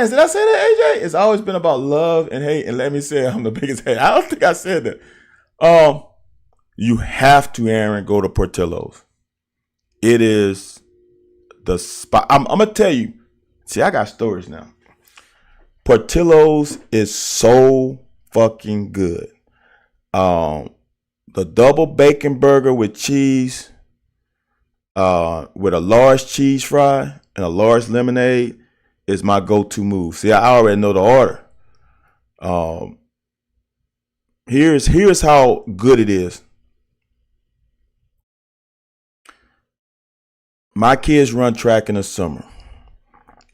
did I say that, AJ? It's always been about love and hate. And let me say I'm the biggest hater. I don't think I said that. You have to, Aaron, go to Portillo's. It is the spot. I'm gonna tell you. See, I got stories now. Portillo's is so fucking good. The double bacon burger with cheese, with a large cheese fry and a large lemonade is my go-to move. See, I already know the order. Here's how good it is. My kids run track in the summer,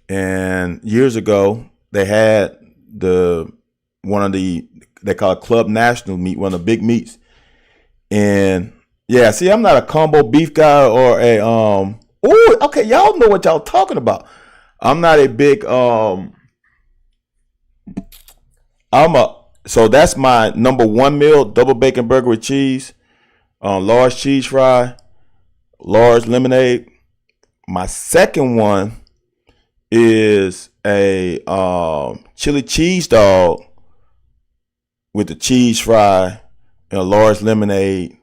and years ago they had the they call it Club National meat, one of the big meats. And yeah, see, I'm not a combo beef guy or a oh, okay, y'all know what y'all talking about. I'm not a big so that's my number one meal, double bacon burger with cheese, large cheese fry, large lemonade. My second one is a chili cheese dog with the cheese fry and a large lemonade.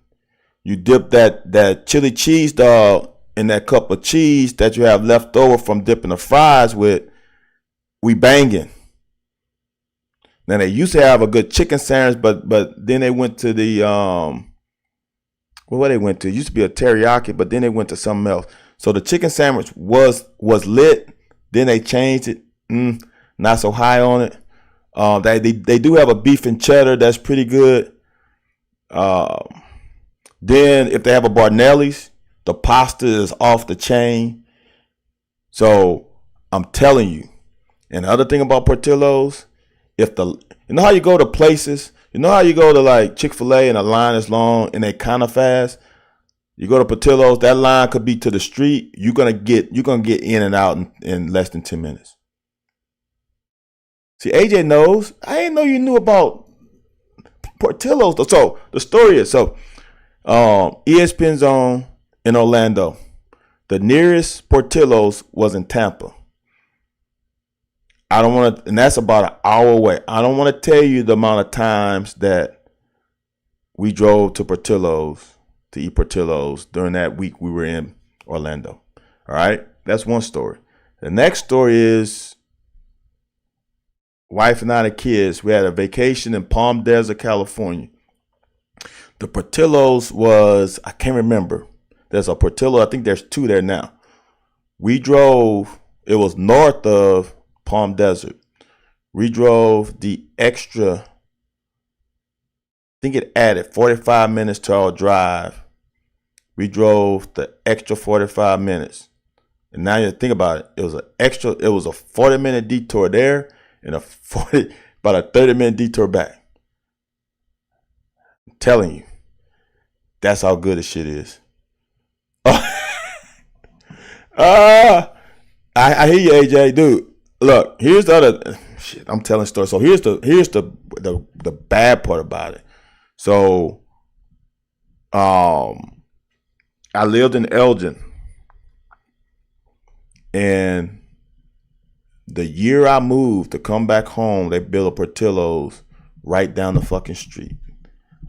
You dip that chili cheese dog in that cup of cheese that you have left over from dipping the fries with. We banging. Now they used to have a good chicken sandwich, but then they went to the what they went to? It used to be a teriyaki, but then they went to something else. So the chicken sandwich was lit. Then they changed it. Not so high on it. They do have a beef and cheddar that's pretty good. Then if they have a Barnelli's, the pasta is off the chain. So I'm telling you. And the other thing about Portillo's, you know how you go to places, you know how you go to like Chick-fil-A and the line is long and they kind of fast. You go to Portillo's, that line could be to the street. You're gonna get in and out in less than 10 minutes. See, AJ knows. I didn't know you knew about Portillo's. So the story is ESPN Zone in Orlando. The nearest Portillo's was in Tampa. I don't want to, and that's about an hour away. I don't want to tell you the amount of times that we drove to Portillo's to eat Portillo's during that week we were in Orlando. All right, that's one story. The next story is wife and I, the kids. We had a vacation in Palm Desert, California. The Portillo's was, I can't remember. There's a Portillo. I think there's two there now. We drove. It was north of Palm Desert. We drove the extra, I think it added 45 minutes to our drive. We drove the extra 45 minutes. And now you think about it, it was a 40-minute detour there and about a 30-minute detour back. I'm telling you, that's how good this shit is. I hear you, AJ, dude. Look, here's the other shit. I'm telling stories. So here's the bad part about it. So, I lived in Elgin, and the year I moved to come back home, they built a Portillo's right down the fucking street.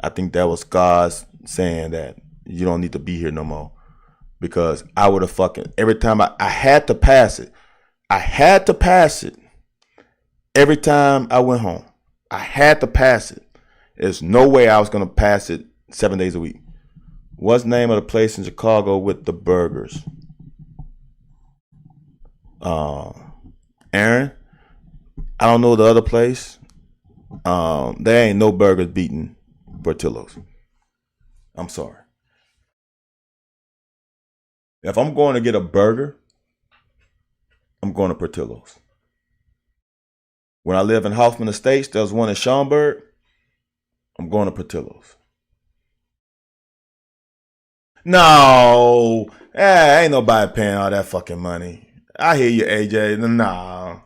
I think that was God's saying that you don't need to be here no more, because I would have fucking every time I had to pass it. I had to pass it every time I went home. I had to pass it. There's no way I was going to pass it 7 days a week. What's the name of the place in Chicago with the burgers? Aaron? I don't know the other place. There ain't no burgers beating Portillo's. I'm sorry. If I'm going to get a burger, I'm going to Portillo's. When I live in Hoffman Estates, there's one in Schaumburg. I'm going to Portillo's. No, ain't nobody paying all that fucking money. I hear you, AJ. Nah.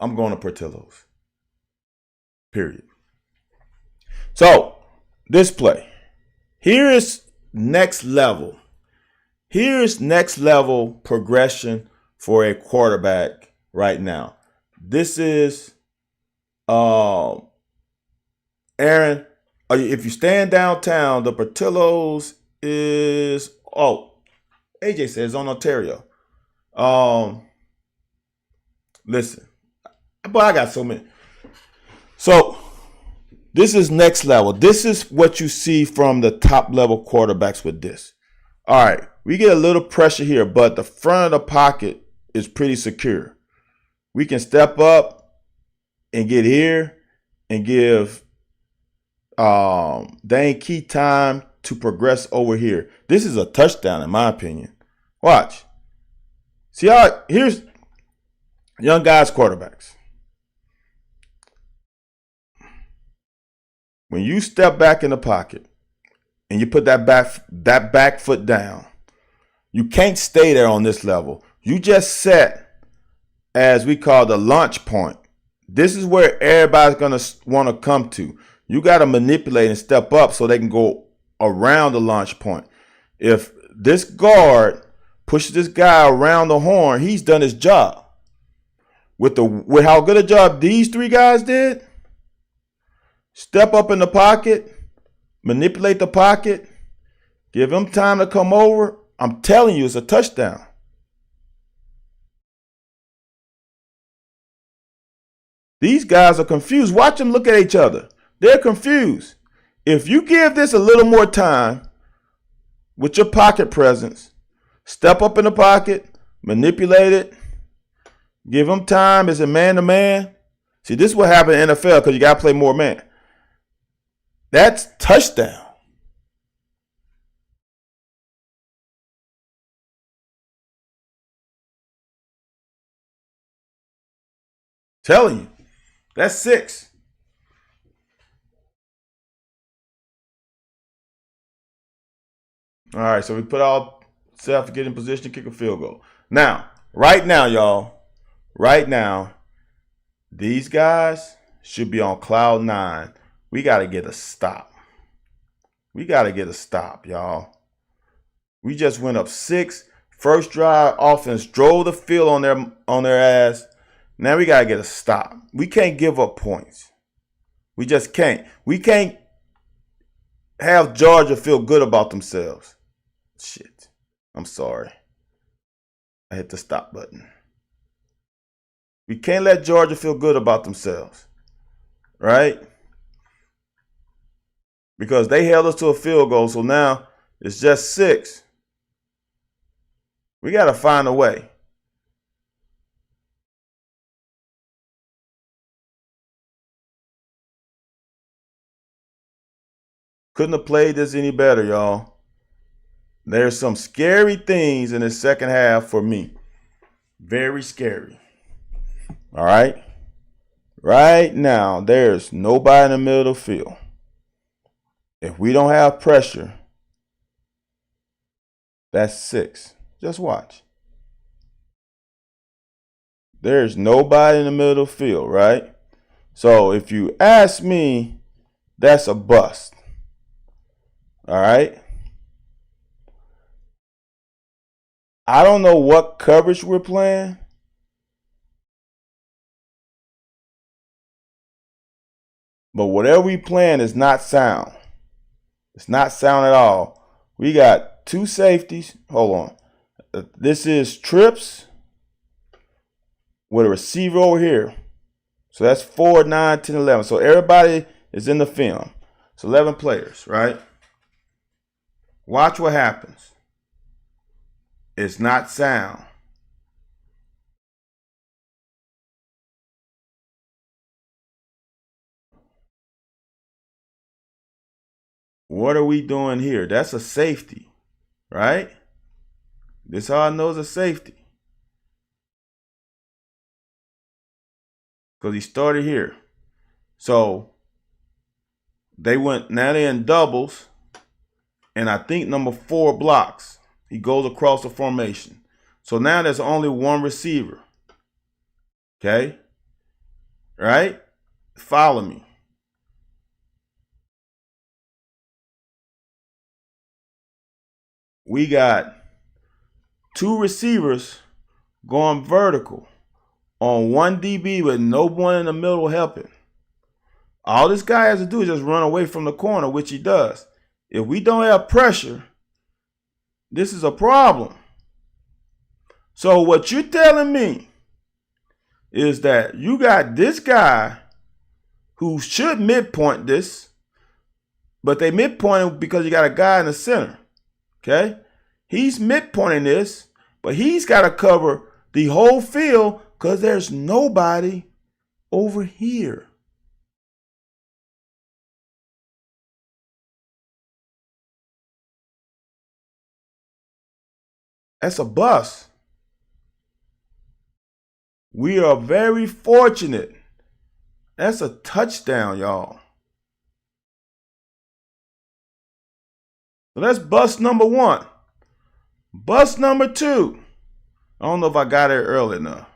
I'm going to Portillo's. Period. So, this play. Here is next level. Here's next level progression for a quarterback right now. This is Aaron, if you stand downtown, the Portillo's is AJ says on Ontario. Listen, but I got so many. So this is next level. This is what you see from the top level quarterbacks with this. All right, we get a little pressure here, but the front of the pocket is pretty secure. We can step up and get here and give Dane Key time to progress over here. This is a touchdown in my opinion. Watch. See how young guys, quarterbacks. When you step back in the pocket and you put that back foot down, you can't stay there on this level. You just set, as we call, the launch point. This is where everybody's going to want to come to. You got to manipulate and step up so they can go around the launch point. If this guard pushes this guy around the horn, he's done his job. With how good a job these three guys did, step up in the pocket, manipulate the pocket, give him time to come over. I'm telling you, it's a touchdown. These guys are confused. Watch them look at each other. They're confused. If you give this a little more time with your pocket presence, step up in the pocket, manipulate it, give them time. Is it man to man? See, this is what happened in the NFL because you got to play more man. That's touchdown. Telling you, that's 6. All right, so we put ourselves to get in position to kick a field goal. Now, right now, y'all, these guys should be on cloud 9. We got to get a stop. Y'all. We just went up 6. First drive, offense drove the field on their ass. Now we got to get a stop. We can't give up points. We just can't. We can't have Georgia feel good about themselves. Shit. I'm sorry. I hit the stop button. We can't let Georgia feel good about themselves. Right? Because they held us to a field goal, so now it's just 6. We got to find a way. Couldn't have played this any better, y'all. There's some scary things in the second half for me. Very scary. All right? Right now, there's nobody in the middle of the field. If we don't have pressure, that's 6. Just watch. There's nobody in the middle of the field, right? So if you ask me, that's a bust. All right? I don't know what coverage we're playing. But whatever we playing is not sound. It's not sound at all. We got 2 safeties. Hold on. This is trips with a receiver over here. So that's 4, 9, 10, 11. So everybody is in the film. It's 11 players, right? Watch what happens. It's not sound. What are we doing here? That's a safety, right? This all I know is a safety. Because he started here. So now they're in doubles. And I think number 4 blocks. He goes across the formation. So now there's only one receiver. Okay? Right? Follow me. We got 2 receivers going vertical on 1 DB with no one in the middle helping. All this guy has to do is just run away from the corner, which he does. If we don't have pressure, this is a problem. So what you're telling me is that you got this guy who should midpoint this, but they midpointed because you got a guy in the center. Okay? He's midpointing this, but he's got to cover the whole field because there's nobody over here. That's a bust. We are very fortunate. That's a touchdown, y'all. So that's bust number one. Bust number two. I don't know if I got it early enough.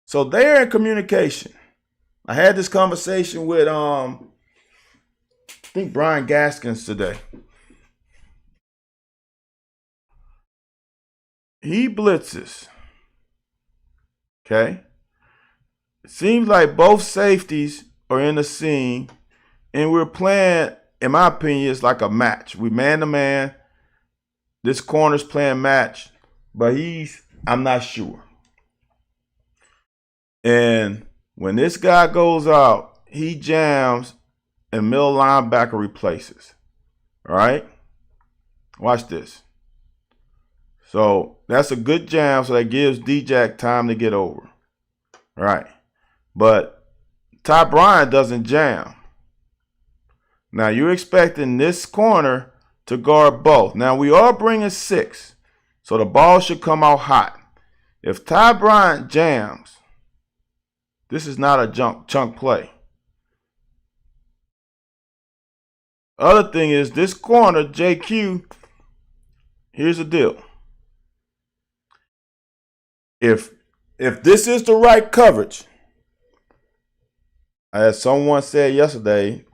So they're in communication. I had this conversation with I think Brian Gaskins today. He blitzes. Okay. It seems like both safeties are in the scene, and we're playing, in my opinion, it's like a match. We man to man. This corner's playing match, but I'm not sure. And when this guy goes out, he jams and middle linebacker replaces. All right? Watch this. So that's a good jam, so that gives D-Jack time to get over. All right. But Ty Bryant doesn't jam. Now you're expecting this corner to guard both. Now we are bringing 6, so the ball should come out hot. If Ty Bryant jams, this is not a chunk play. Other thing is this corner, JQ, here's the deal. If this is the right coverage, as someone said yesterday,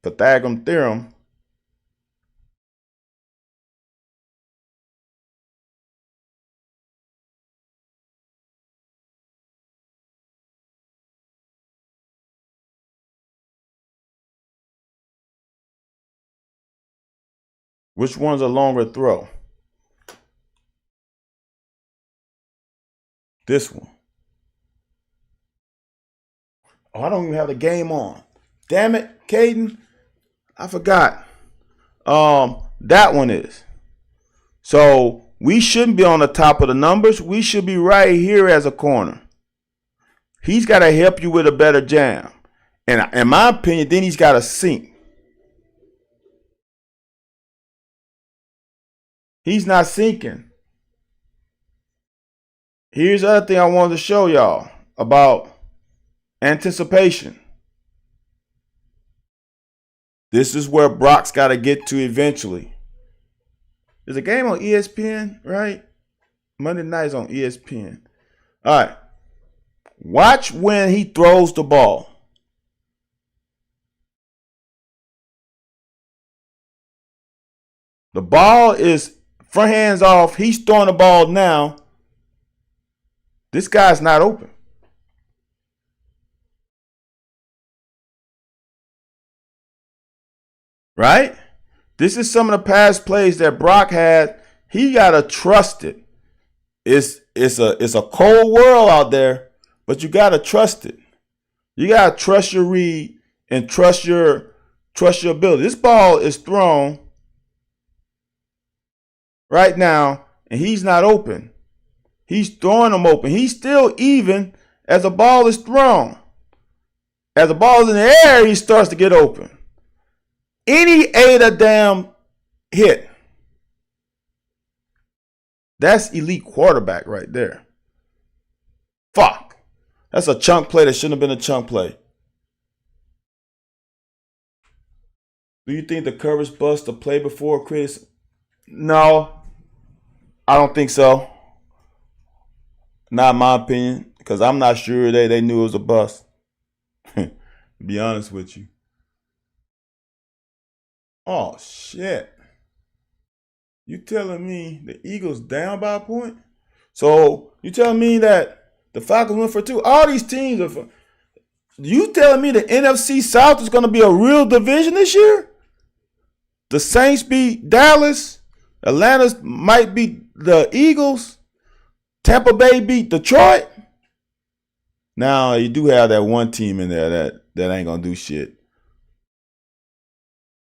Pythagorean theorem, which one's a longer throw? This one. Oh, I don't even have the game on. Damn it, Caden. I forgot. That one is. So we shouldn't be on the top of the numbers. We should be right here as a corner. He's got to help you with a better jam. And in my opinion, then he's got to sink. He's not sinking. Here's the other thing I wanted to show y'all about anticipation. This is where Brock's got to get to eventually. There's a game on ESPN, right? Monday night's on ESPN. All right. Watch when he throws the ball. The ball is front hands off. He's throwing the ball now. This guy's not open. Right? This is some of the past plays that Brock had. He gotta trust it. It's a cold world out there, but you gotta trust it. You gotta trust your read and trust your ability. This ball is thrown right now, and he's not open. He's throwing them open. He's still even as the ball is thrown. As the ball is in the air, he starts to get open. Any a damn hit. That's elite quarterback right there. Fuck. That's a chunk play that shouldn't have been a chunk play. Do you think the coverage bust the play before Chris? No, I don't think so. Not in my opinion, because I'm not sure they knew it was a bust. To be honest with you. Oh, shit. You telling me the Eagles down by a point? So you telling me that the Falcons went for 2? All these teams are. You telling me the NFC South is going to be a real division this year? The Saints beat Dallas. Atlanta might beat the Eagles. Tampa Bay beat Detroit. Now you do have that one team in there that ain't gonna do shit.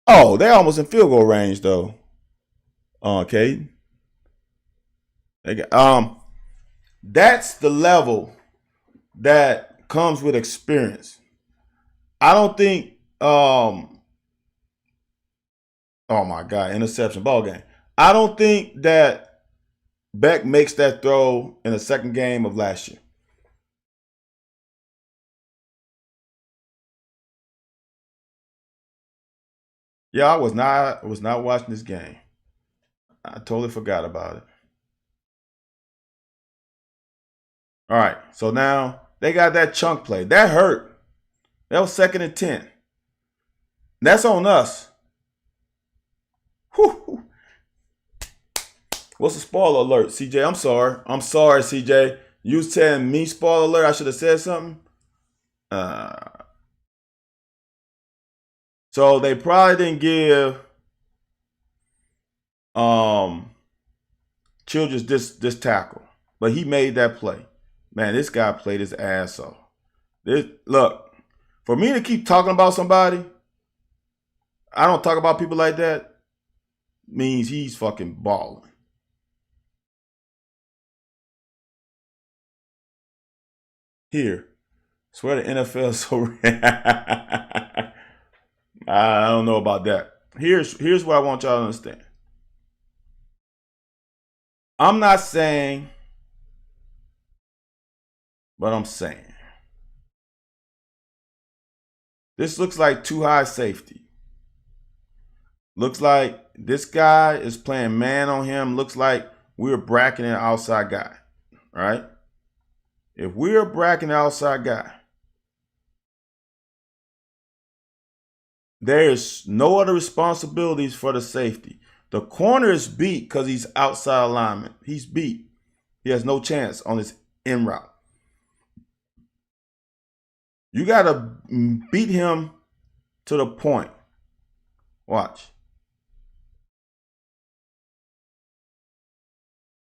Oh, they're almost in field goal range though. Okay. That's the level that comes with experience. I don't think oh my God, interception, ball game. I don't think that Beck makes that throw in the second game of last year. Yeah, I was not watching this game. I totally forgot about it. All right, so now they got that chunk play. That hurt. That was 2nd and 10. That's on us. Whew. What's the spoiler alert, CJ? I'm sorry. I'm sorry, CJ. You was telling me spoiler alert. I should have said something. Uh, so they probably didn't give Childress this tackle, but he made that play. Man, this guy played his ass off. Look, for me to keep talking about somebody, I don't talk about people like that, means he's fucking balling. Here, swear the NFL is so. I don't know about that. Here's what I want y'all to understand. I'm not saying, but I'm saying. This looks like too high safety. Looks like this guy is playing man on him. Looks like we're bracketing an outside guy. Right? If we're bracketing an outside guy, there's no other responsibilities for the safety. The corner is beat because he's outside alignment. He's beat. He has no chance on his in route. You got to beat him to the point. Watch.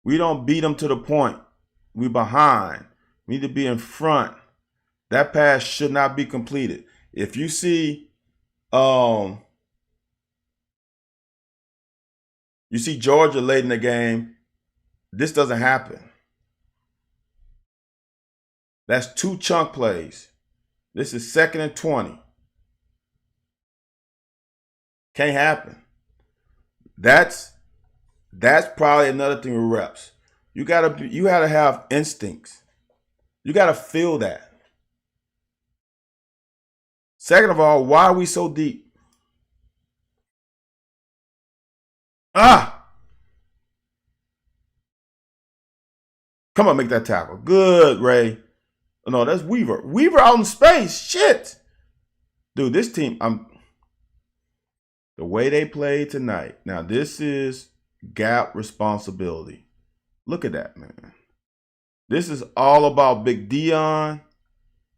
We don't beat him to the point. We behind. We need to be in front. That pass should not be completed. If you see Georgia late in the game, this doesn't happen. That's 2 chunk plays. This is 2nd and 20. Can't happen. That's probably another thing with reps. You gotta have instincts. You gotta feel that. Second of all, why are we so deep? Come on, make that tackle. Good, Ray. No, that's Weaver. Weaver out in space. Shit. Dude, this team, the way they played tonight. Now, this is gap responsibility. Look at that, man. This is all about Big Dion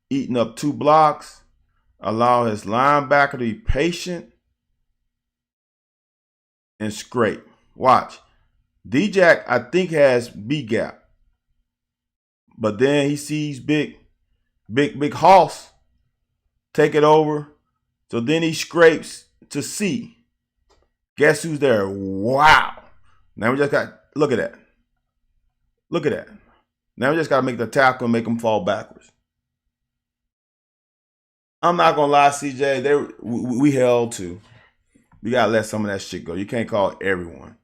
eating up 2 blocks, allow his linebacker to be patient and scrape. Watch. D-Jack, I think, has B gap. But then he sees big Hoss take it over. So then he scrapes to C. Guess who's there? Wow. Now we just got, look at that. Look at that. Now we just got to make the tackle and make them fall backwards. I'm not going to lie, CJ. We held to. We got to let some of that shit go. You can't call everyone.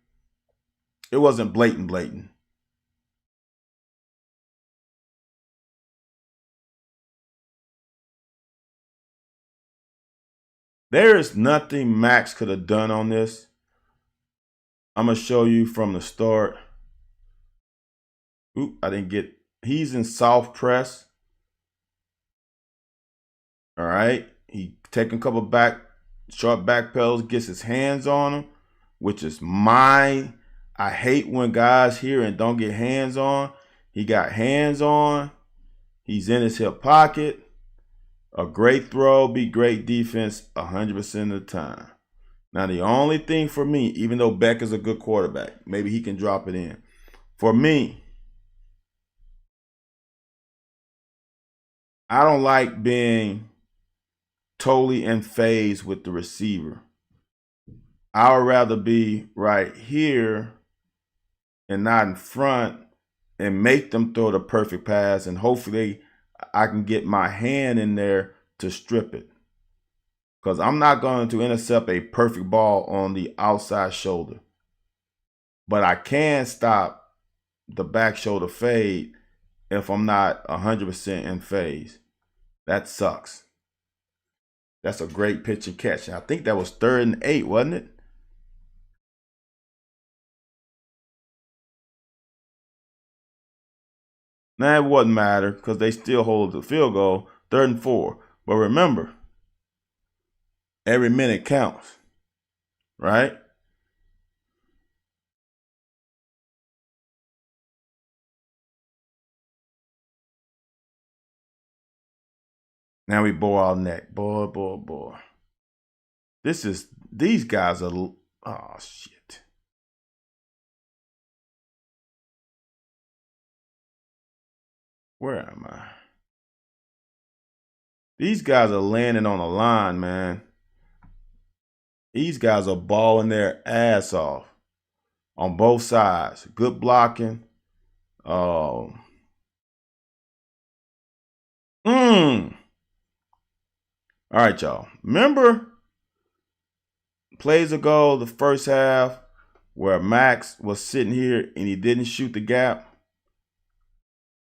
It wasn't blatant. There is nothing Max could have done on this. I'm going to show you from the start. Oop, I didn't get. He's in soft press. All right. He taking a couple short back pedals, gets his hands on him, which is I hate when guys here and don't get hands on. He got hands on. He's in his hip pocket. A great throw, be great defense 100% of the time. Now, the only thing for me, even though Beck is a good quarterback, maybe he can drop it in. For me, I don't like being totally in phase with the receiver. I would rather be right here and not in front and make them throw the perfect pass, and hopefully I can get my hand in there to strip it. Because I'm not going to intercept a perfect ball on the outside shoulder. But I can stop the back shoulder fade if I'm not 100% in phase. That sucks. That's a great pitch and catch. And I think that was 3rd and 8, wasn't it? Now it wouldn't matter because they still hold the field goal, 3rd and 4. But remember, every minute counts, right? Now we bore our neck. Boy. These guys are, oh, shit. Where am I? These guys are landing on the line, man. These guys are balling their ass off on both sides. Good blocking. All right, y'all. Remember plays ago, the first half, where Max was sitting here and he didn't shoot the gap?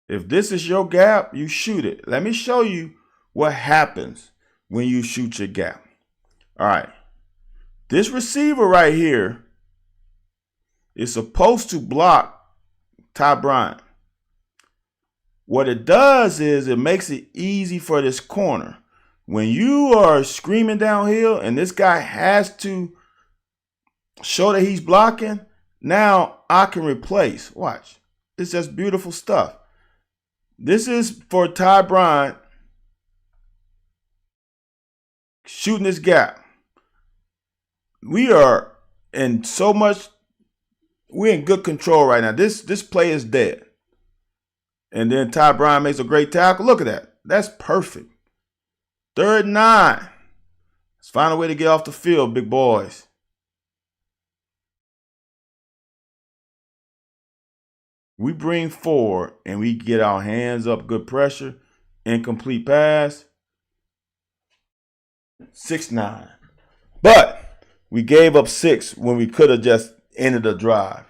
If this is your gap, you shoot it. Let me show you what happens when you shoot your gap. All right. This receiver right here is supposed to block Ty Bryant. What it does is it makes it easy for this corner. When you are screaming downhill and this guy has to show that he's blocking, now I can replace. Watch. It's just beautiful stuff. This is for Ty Bryant shooting this gap. We are in so much, we're in good control right now. This play is dead. And then Ty Bryant makes a great tackle. Look at that. That's perfect. 3rd and 9. Let's find a way to get off the field, big boys. We bring 4 and we get our hands up, good pressure, incomplete pass. 6-9. But we gave up 6 when we could have just ended the drive.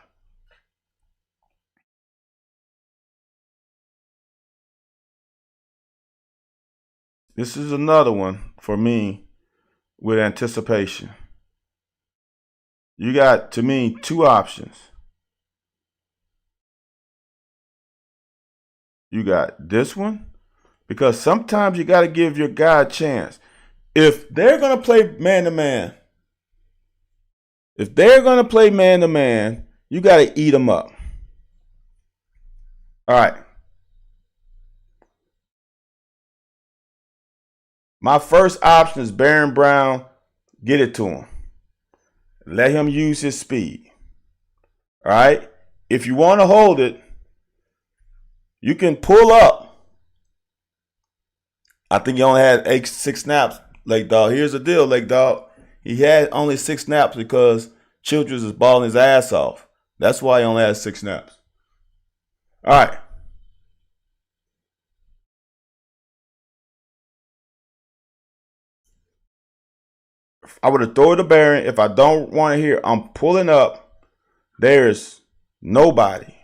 This is another one for me with anticipation. You got, to me, 2 options. You got this one, because sometimes you got to give your guy a chance. If they're going to play man-to-man, you got to eat them up. All right. My first option is Baron Brown. Get it to him. Let him use his speed. All right. If you want to hold it, you can pull up. I think he only had 6 snaps, Lake Dog. Here's the deal, Lake Dog. He had only 6 snaps because Childress is balling his ass off. That's why he only has 6 snaps. All right. I would have thrown it to Baron. If I don't want to hear, I'm pulling up. There's nobody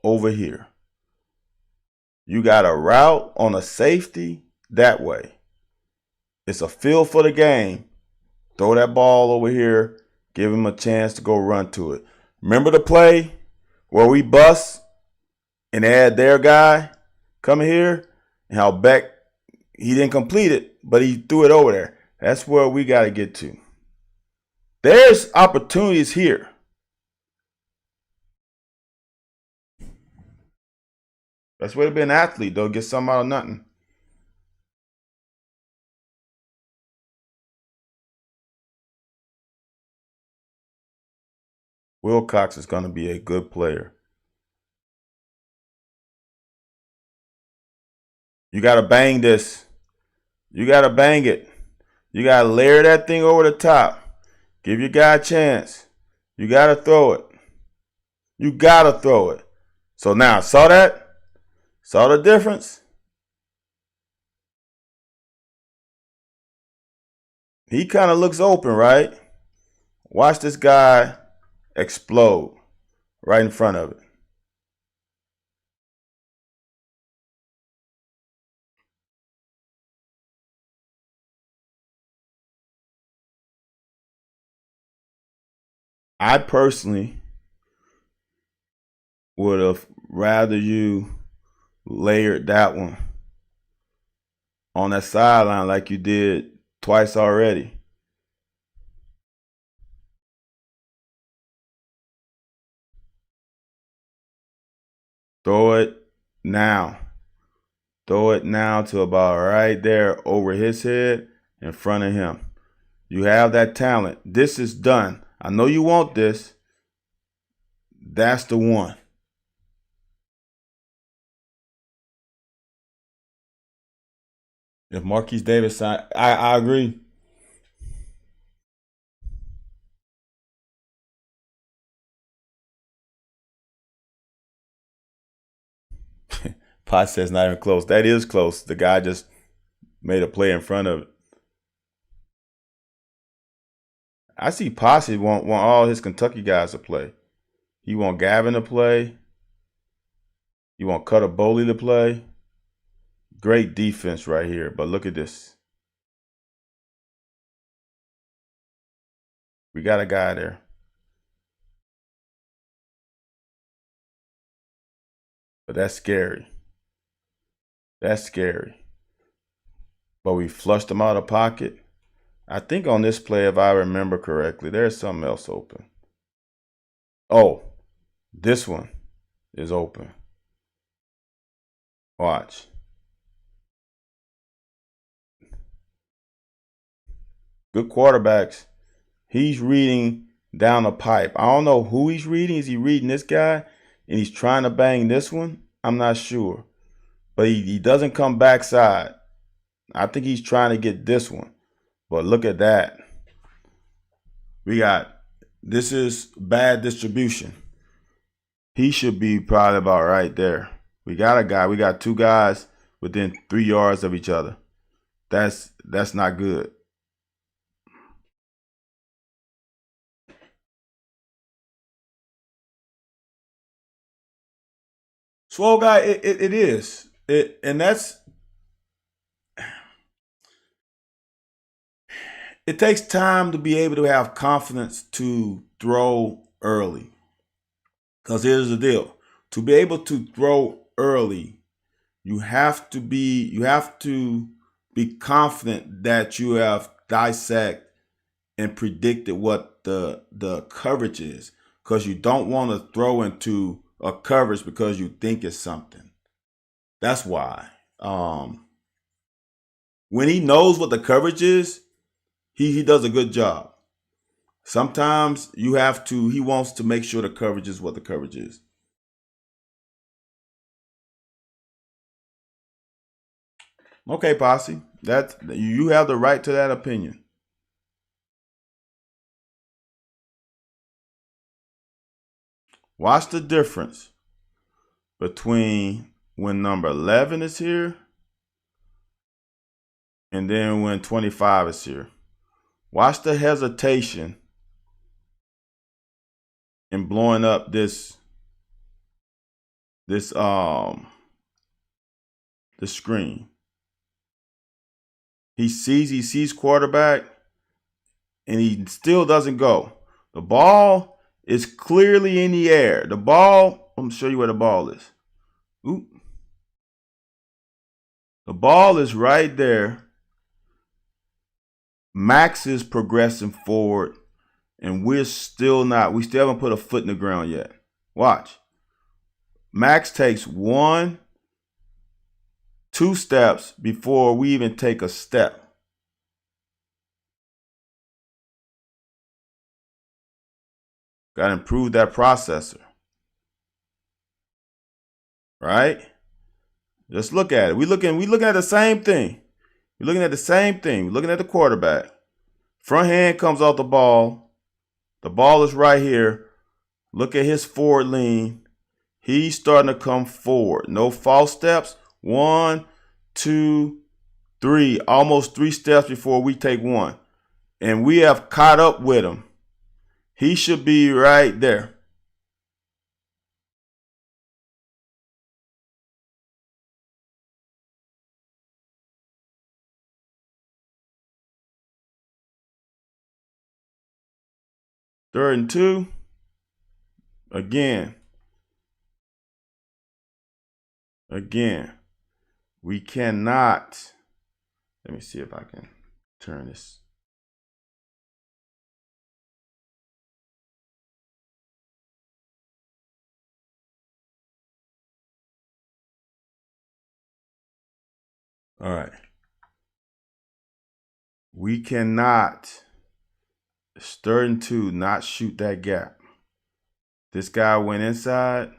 over here. You got a route on a safety that way. It's a feel for the game. Throw that ball over here. Give him a chance to go run to it. Remember the play where we bust and they had their guy coming here? And how Beck, he didn't complete it, but he threw it over there. That's where we got to get to. There's opportunities here. That's way to be an athlete, though. Get something out of nothing. Wilcox is going to be a good player. You got to bang this. You got to bang it. You got to layer that thing over the top. Give your guy a chance. You got to throw it. You got to throw it. So now, saw that? Saw the difference? He kind of looks open, right? Watch this guy explode right in front of it. I personally would have rather you layered that one on that sideline like you did twice already. Throw it now. Throw it now to about right there over his head in front of him. You have that talent. This is done. I know you want this. That's the one. If Marquise Davis, I agree. Pot says not even close. That is close. The guy just made a play in front of it. I see Posse want all his Kentucky guys to play. He want Gavin to play. He want Cutter Boley to play. Great defense right here. But look at this. We got a guy there. But that's scary. That's scary. But we flushed him out of pocket. I think on this play, if I remember correctly, there's something else open. Oh, this one is open. Watch. Good quarterbacks. He's reading down the pipe. I don't know who he's reading. Is he reading this guy and he's trying to bang this one? I'm not sure. But he doesn't come backside. I think he's trying to get this one. But look at that. This is bad distribution. He should be probably about right there. We got two guys within 3 yards of each other. That's not good. Swole guy, it is. And it takes time to be able to have confidence to throw early. Because here's the deal. To be able to throw early, you have to be confident that you have dissect and predicted what the coverage is. Because you don't want to throw into a coverage because you think it's something. That's why. When he knows what the coverage is, he does a good job. Sometimes he wants to make sure the coverage is what the coverage is. Okay, Posse. You have the right to that opinion. Watch the difference between when number 11 is here and then when 25 is here. Watch the hesitation in blowing up the screen. He sees quarterback and he still doesn't go. The ball is clearly in the air. I'm gonna show you where the ball is. Oop. The ball is right there. Max is progressing forward, and we still haven't put a foot in the ground yet. Watch. Max takes 1, 2 steps before we even take a step. Got to improve that processor. Right? Just look at it. We looking at the same thing. We're looking at the same thing. We're looking at the quarterback. Front hand comes off the ball. The ball is right here. Look at his forward lean. He's starting to come forward. No false steps. 1, 2, 3. Almost 3 steps before we take 1. And we have caught up with him. He should be right there. Third and 2. Again. We cannot. Let me see if I can turn this. All right. We cannot, third and 2, not shoot that gap. This guy went inside.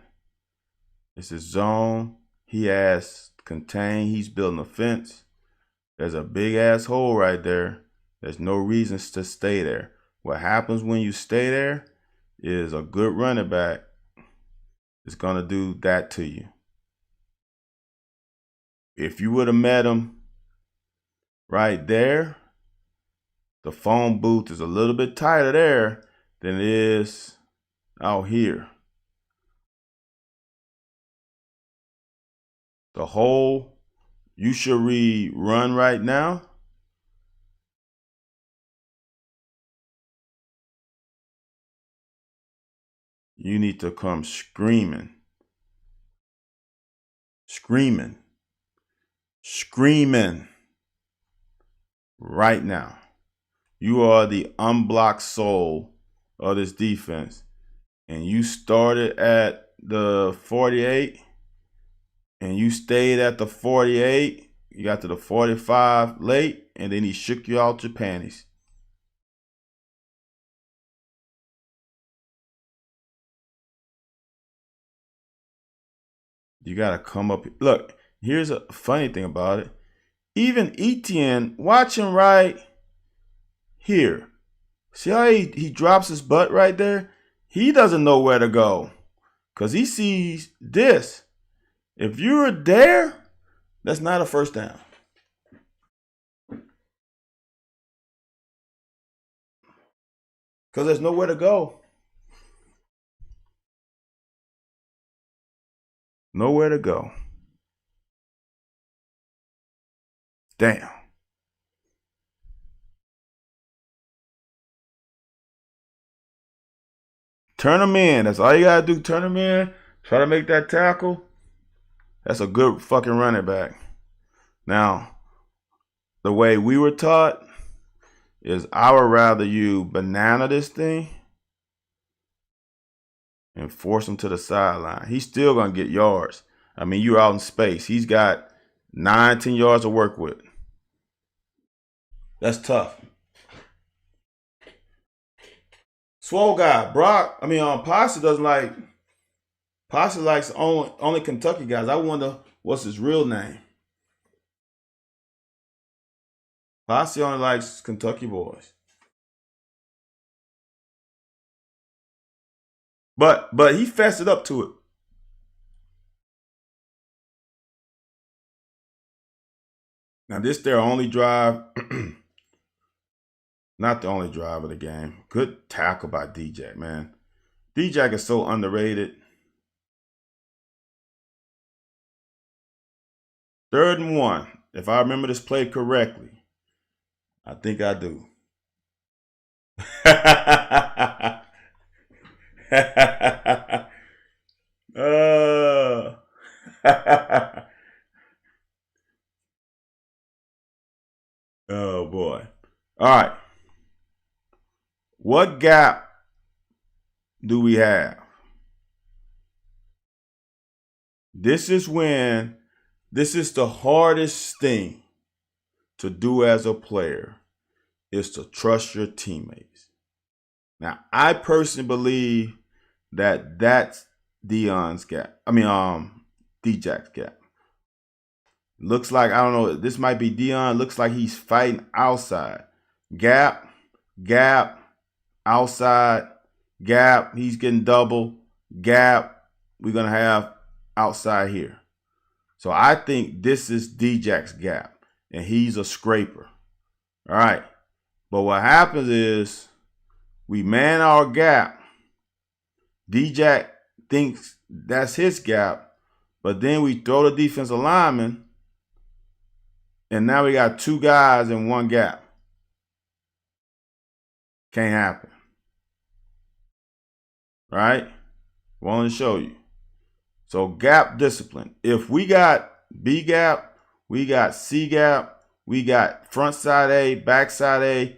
It's his zone. He has contained. He's building a fence. There's a big ass hole right there. There's no reason to stay there. What happens when you stay there is a good running back is going to do that to you. If you would have met him right there, the phone booth is a little bit tighter there than it is out here. The hole, you should read run right now. You need to come screaming. Right now. You are the unblocked soul of this defense. And you started at the 48 and you stayed at the 48. You got to the 45 late, and then he shook you out your panties. You got to come up. Look, here's a funny thing about it. Even Etienne, watch him right here. See how he drops his butt right there? He doesn't know where to go because he sees this. If you're there, that's not a first down. Because there's nowhere to go. Nowhere to go. Damn. Turn them in. That's all you got to do. Turn them in. Try to make that tackle. That's a good fucking running back. Now, the way we were taught is I would rather you banana this thing and force him to the sideline. He's still going to get yards. I mean, you're out in space. He's got 9-10 yards to work with. That's tough. Swole guy, Posse doesn't like. Posse likes only Kentucky guys. I wonder what's his real name. Posse only likes Kentucky boys. But he fessed it up to it. Now this their only drive. Not the only drive of the game. Good tackle by D-Jack, man. D-Jack is so underrated. 3rd and 1. If I remember this play correctly. I think I do. Oh, boy. All right. What gap do we have? This is the hardest thing to do as a player is to trust your teammates. Now, I personally believe that that's D-Jack's gap. Looks like, I don't know, this might be Deion. Looks like he's fighting outside. Gap, outside, gap. He's getting double, gap. We're going to have outside here. So I think this is D-Jack's gap, and he's a scraper. All right. But what happens is we man our gap. D-Jack thinks that's his gap, but then we throw the defensive lineman, and now we got 2 guys in one gap. Can't happen. right? Want to show you. So gap discipline. If we got B gap, we got C gap, we got front side A, back side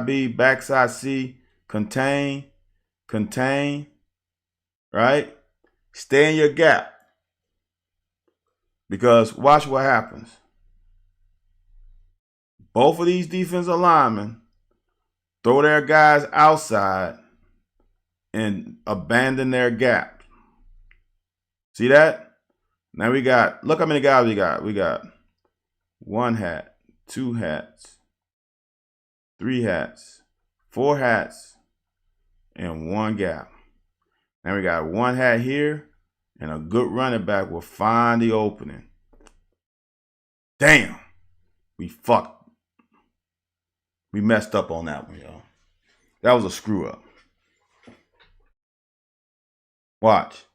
B, backside C, contain, right? Stay in your gap. Because watch what happens. Both of these defensive linemen throw their guys outside and abandon their gap. See that? Now we got, look how many guys we got. We got 1 hat, 2 hats, 3 hats, 4 hats, and 1 gap. Now we got 1 hat here, and a good running back will find the opening. Damn, we fucked. We messed up on that one, y'all. That was a screw up. Watch.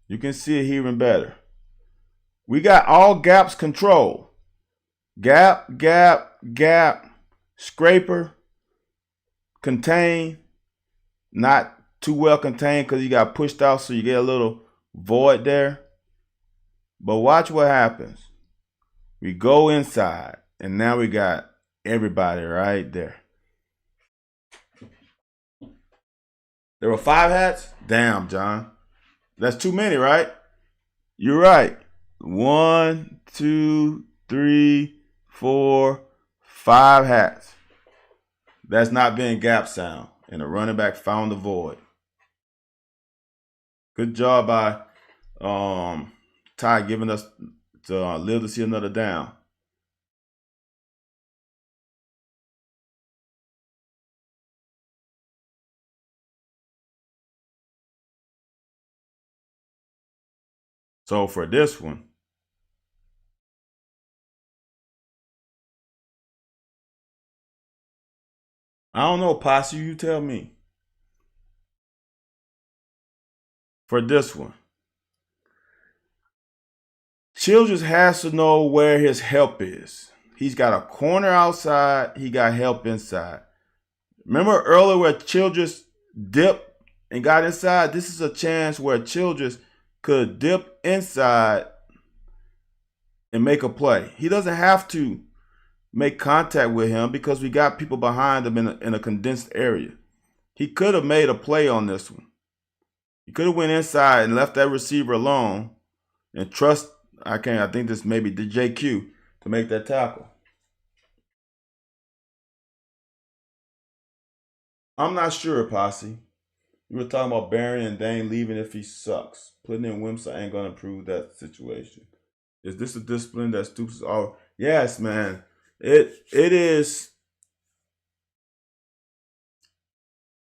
You can see it even better. We got all gaps controlled. Gap, gap, gap, scraper, contain. Not too well contained because you got pushed out, so you get a little void there. But watch what happens. We go inside, and now we got everybody right there. There were 5 hats? Damn, John. That's too many, right? You're right. 1, 2, 3, 4, 5 hats. That's not being gap sound. And the running back found the void. Good job by Ty giving us to live to see another down. So for this one, I don't know, Posse, you tell me. For this one, Childress has to know where his help is. He's got a corner outside. He got help inside. Remember earlier where Childress dipped and got inside? This is a chance where Childress could dip inside and make a play. He doesn't have to make contact with him because we got people behind him in a condensed area. He could have made a play on this one. He could have went inside and left that receiver alone and trust, I think this may be the JQ to make that tackle. I'm not sure, Posse. We were talking about Barry and Dane leaving if he sucks. Putting in Wimsaw ain't going to improve that situation. Is this a discipline that Stoops is all? Yes, man. It is.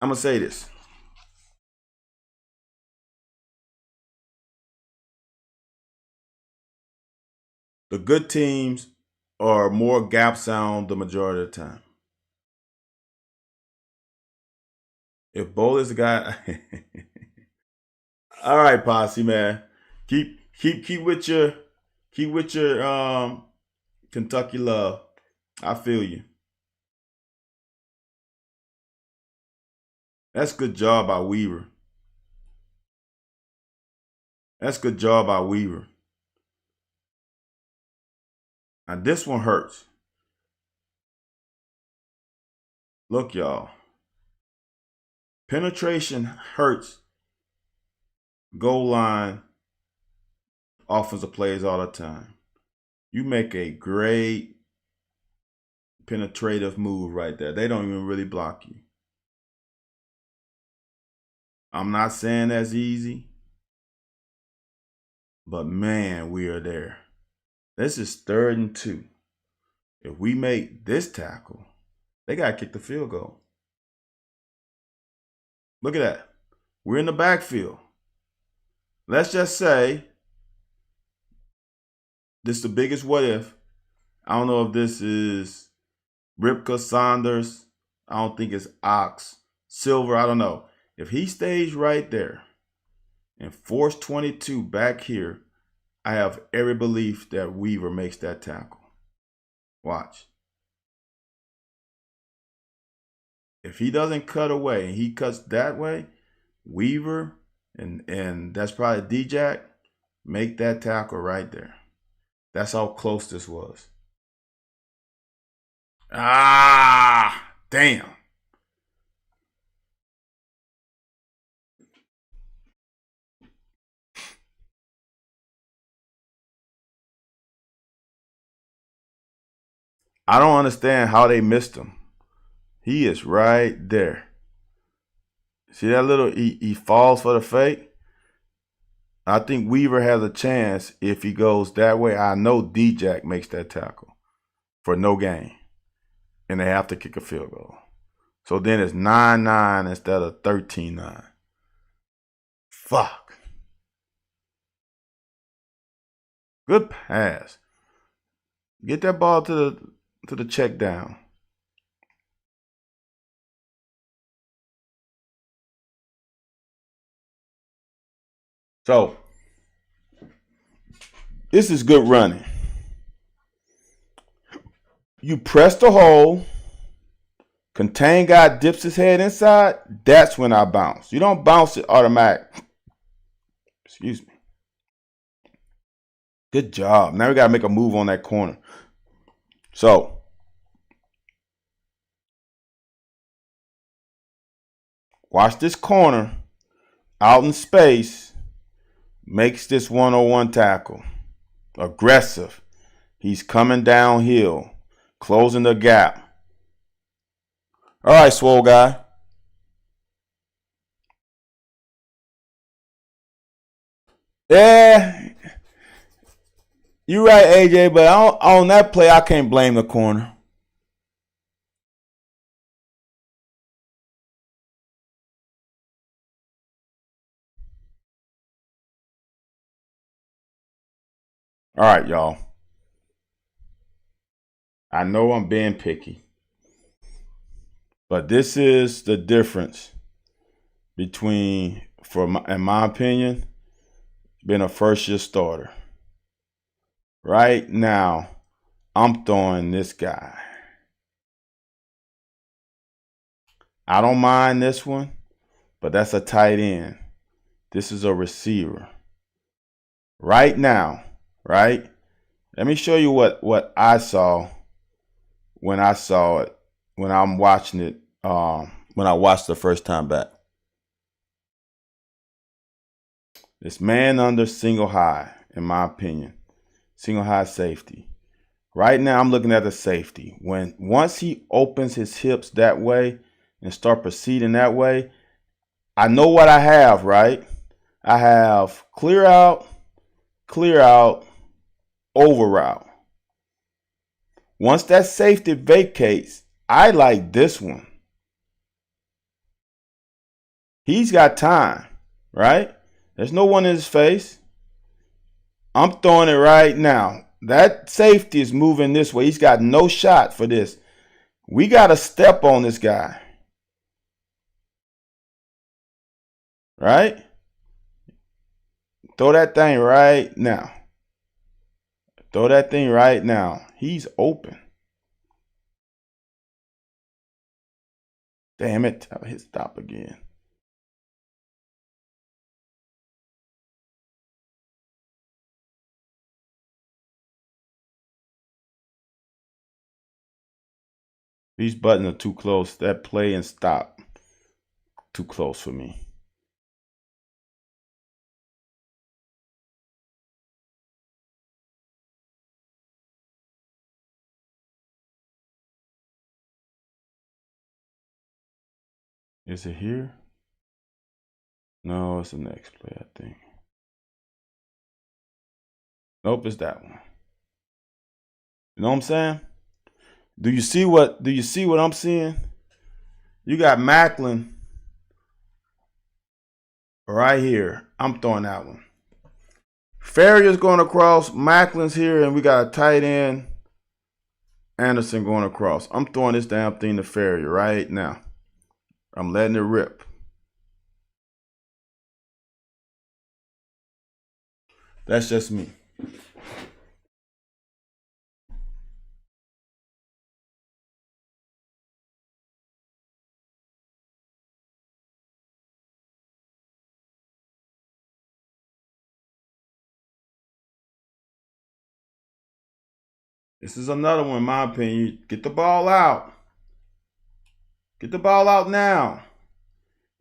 I'm going to say this. The good teams are more gap sound the majority of the time. If Bowl is the guy, all right, Posse, man, keep with your Kentucky love. I feel you. That's good job by Weaver. That's good job by Weaver. Now this one hurts. Look, y'all. Penetration hurts goal line offensive plays all the time. You make a great penetrative move right there. They don't even really block you. I'm not saying that's easy, but man, we are there. This is 3rd and 2. If we make this tackle, they got to kick the field goal. Look at that. We're in the backfield. Let's just say this is the biggest what if. I don't know if this is Ripka, Saunders. I don't think it's Ox, Silver. I don't know. If he stays right there and force 22 back here, I have every belief that Weaver makes that tackle. Watch. If he doesn't cut away and he cuts that way, Weaver, and that's probably D-Jack, make that tackle right there. That's how close this was. Ah, damn. I don't understand how they missed him. He is right there. See that little, he falls for the fake? I think Weaver has a chance if he goes that way. I know D-Jack makes that tackle for no gain, and they have to kick a field goal. So then it's 9-9 instead of 13-9. Fuck. Good pass. Get that ball to the check down. So this is good running. You press the hole, contain guy dips his head inside, that's when I bounce. You don't bounce it automatic. Excuse me. Good job. Now we got to make a move on that corner. So, watch this corner out in space, makes this 101 tackle. Aggressive. He's coming downhill, closing the gap. All right, swole guy. Yeah, you're right, AJ, but on that play, I can't blame the corner. All right, y'all. I know I'm being picky, but this is the difference between, in my opinion, being a first-year starter. Right now, I'm throwing this guy. I don't mind this one, but that's a tight end. This is a receiver. Right now, right? Let me show you what I saw when I saw it, when I'm watching it, when I watched the first time back. It's man under single high, in my opinion. Single high safety. Right now, I'm looking at the safety. Once he opens his hips that way and start proceeding that way, I know what I have, right? I have clear out, over route. Once that safety vacates, I like this one. He's got time, right? There's no one in his face. I'm throwing it right now. That safety is moving this way. He's got no shot for this. We got to step on this guy. Right? Throw that thing right now. Throw that thing right now. He's open. Damn it. I hit stop again. These buttons are too close. That play and stop. Too close for me. Is it here? No, it's the next play, I think. Nope, it's that one. You know what I'm saying? Do you see what I'm seeing? You got Maclin right here. I'm throwing that one. Ferrier's going across. Macklin's here, and we got a tight end, Anderson, going across. I'm throwing this damn thing to Ferrier right now. I'm letting it rip. That's just me. This is another one, in my opinion. Get the ball out. Get the ball out now.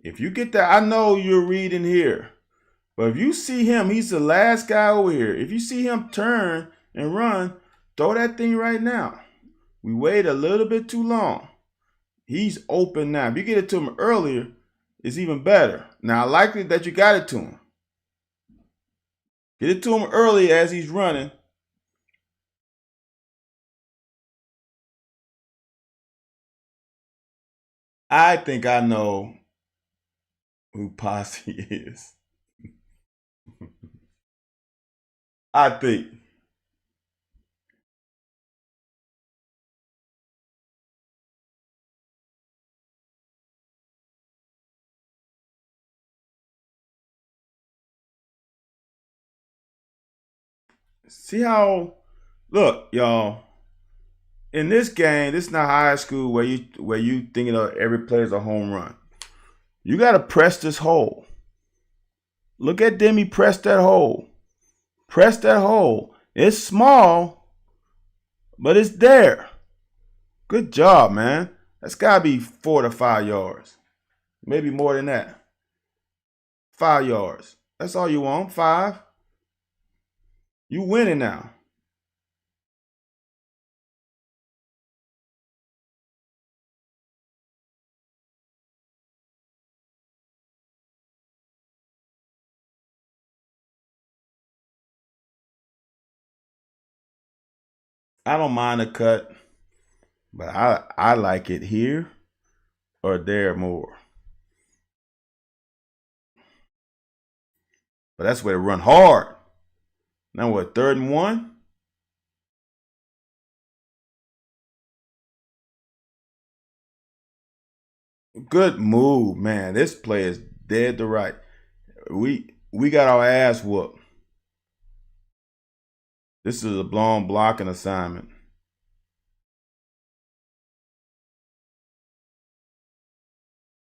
If you get that, I know you're reading here. But if you see him, he's the last guy over here. If you see him turn and run, throw that thing right now. We wait a little bit too long. He's open now. If you get it to him earlier, it's even better. Now, likely that you got it to him. Get it to him early as he's running. I think I know who Posse is. I think. See how, look, y'all, in this game, this is not high school where you thinking of every player's a home run. You got to press this hole. Look at Demi press that hole. Press that hole. It's small, but it's there. Good job, man. That's got to be 4 to 5 yards. Maybe more than that. 5 yards. That's all you want, 5. You winning now. I don't mind a cut, but I like it here or there more. But that's where to run hard. Now what, 3rd and 1? Good move, man. This play is dead to right. We got our ass whooped. This is a blown blocking assignment.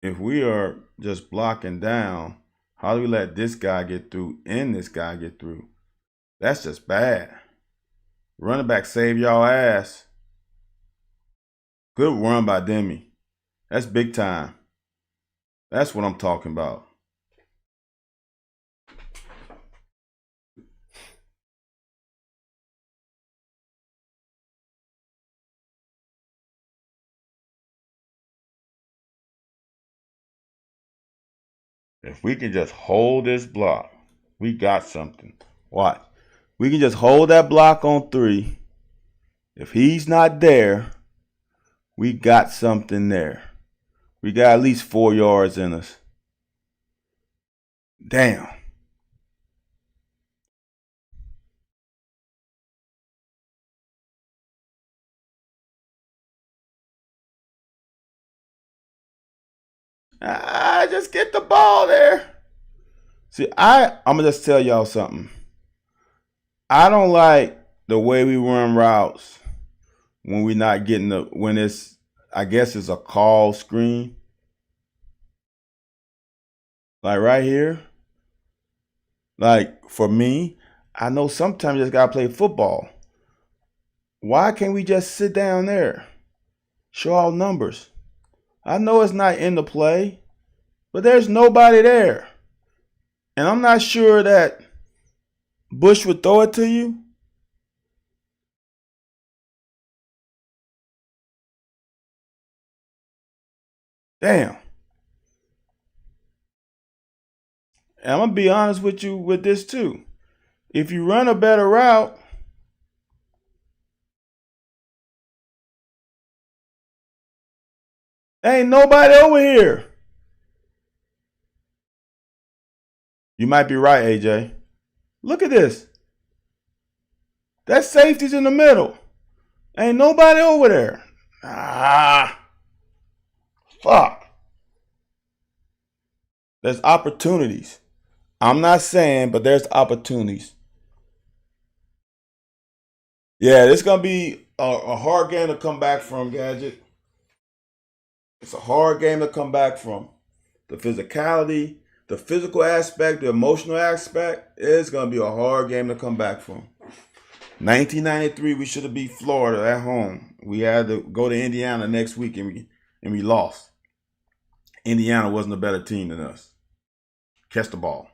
If we are just blocking down, how do we let this guy get through and this guy get through? That's just bad. Running back, save y'all ass. Good run by Demi. That's big time. That's what I'm talking about. If we can just hold this block, we got something. Watch. We can just hold that block on 3. If he's not there, we got something there. We got at least 4 yards in us. Damn. Just get the ball there. See, I'm gonna just tell y'all something. I don't like the way we run routes when we're not getting when it's, I guess it's a call screen. Like right here. Like for me, I know sometimes you just gotta play football. Why can't we just sit down there? Show our numbers. I know it's not in the play, but there's nobody there. And I'm not sure that Bush would throw it to you. Damn. And I'm going to be honest with you with this too. If you run a better route, ain't nobody over here. You might be right, AJ. Look at this. That safety's in the middle. Ain't nobody over there. Fuck. There's opportunities. I'm not saying, but there's opportunities. Yeah, this is going to be a hard game to come back from, Gadget. It's a hard game to come back from. The physicality, the physical aspect, the emotional aspect, it's going to be a hard game to come back from. 1993, we should have beat Florida at home. We had to go to Indiana next week, and we lost. Indiana wasn't a better team than us. Catch the ball.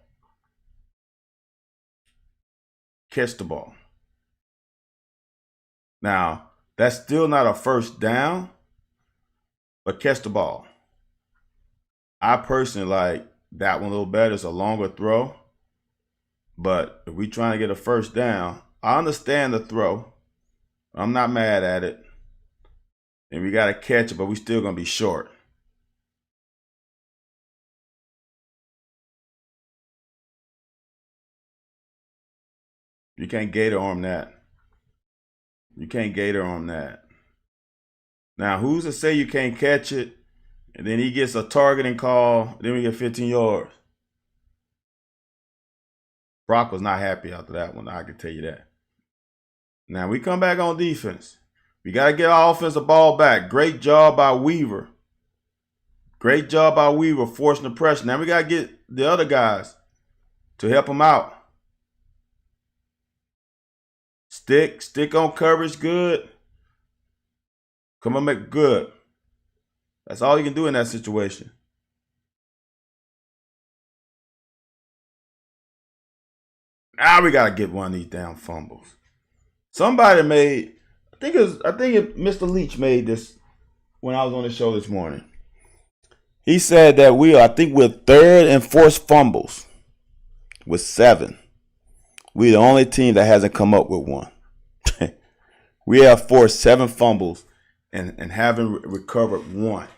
Catch the ball. Now, that's still not a first down, but catch the ball. I personally like that one a little better. It's a longer throw. But if we trying to get a first down, I understand the throw. I'm not mad at it. And we got to catch it, but we still going to be short. You can't gator arm that. You can't gator arm that. Now, who's to say you can't catch it? And then he gets a targeting call. Then we get 15 yards. Brock was not happy after that one. I can tell you that. Now, we come back on defense. We got to get our offensive ball back. Great job by Weaver. Great job by Weaver forcing the pressure. Now we got to get the other guys to help him out. Stick on coverage, good. Come on, make good. That's all you can do in that situation. Now we got to get one of these damn fumbles. Somebody made, I think Mr. Leach made this when I was on the show this morning. He said that I think we're third in forced fumbles with 7. We're the only team that hasn't come up with one. We have forced 7 fumbles and haven't recovered one.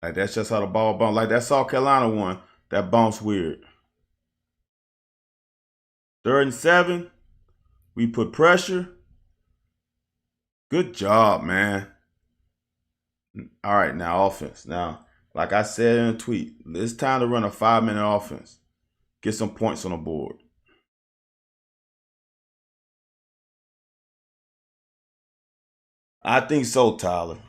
Like, that's just how the ball bounced. Like that South Carolina one, that bounced weird. 3rd and 7, we put pressure. Good job, man. All right, now offense. Now, like I said in a tweet, it's time to run a 5-minute offense. Get some points on the board. I think so, Tyler.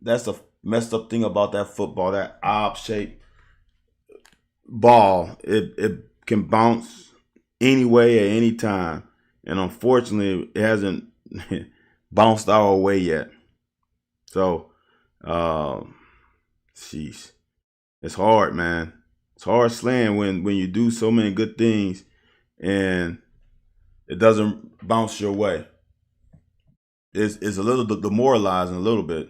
That's a messed up thing about that football, that ob-shaped ball. It can bounce any way at any time. And unfortunately, it hasn't bounced our way yet. So, jeez. It's hard, man. It's hard slaying when you do so many good things and it doesn't bounce your way. It's a little demoralizing, a little bit.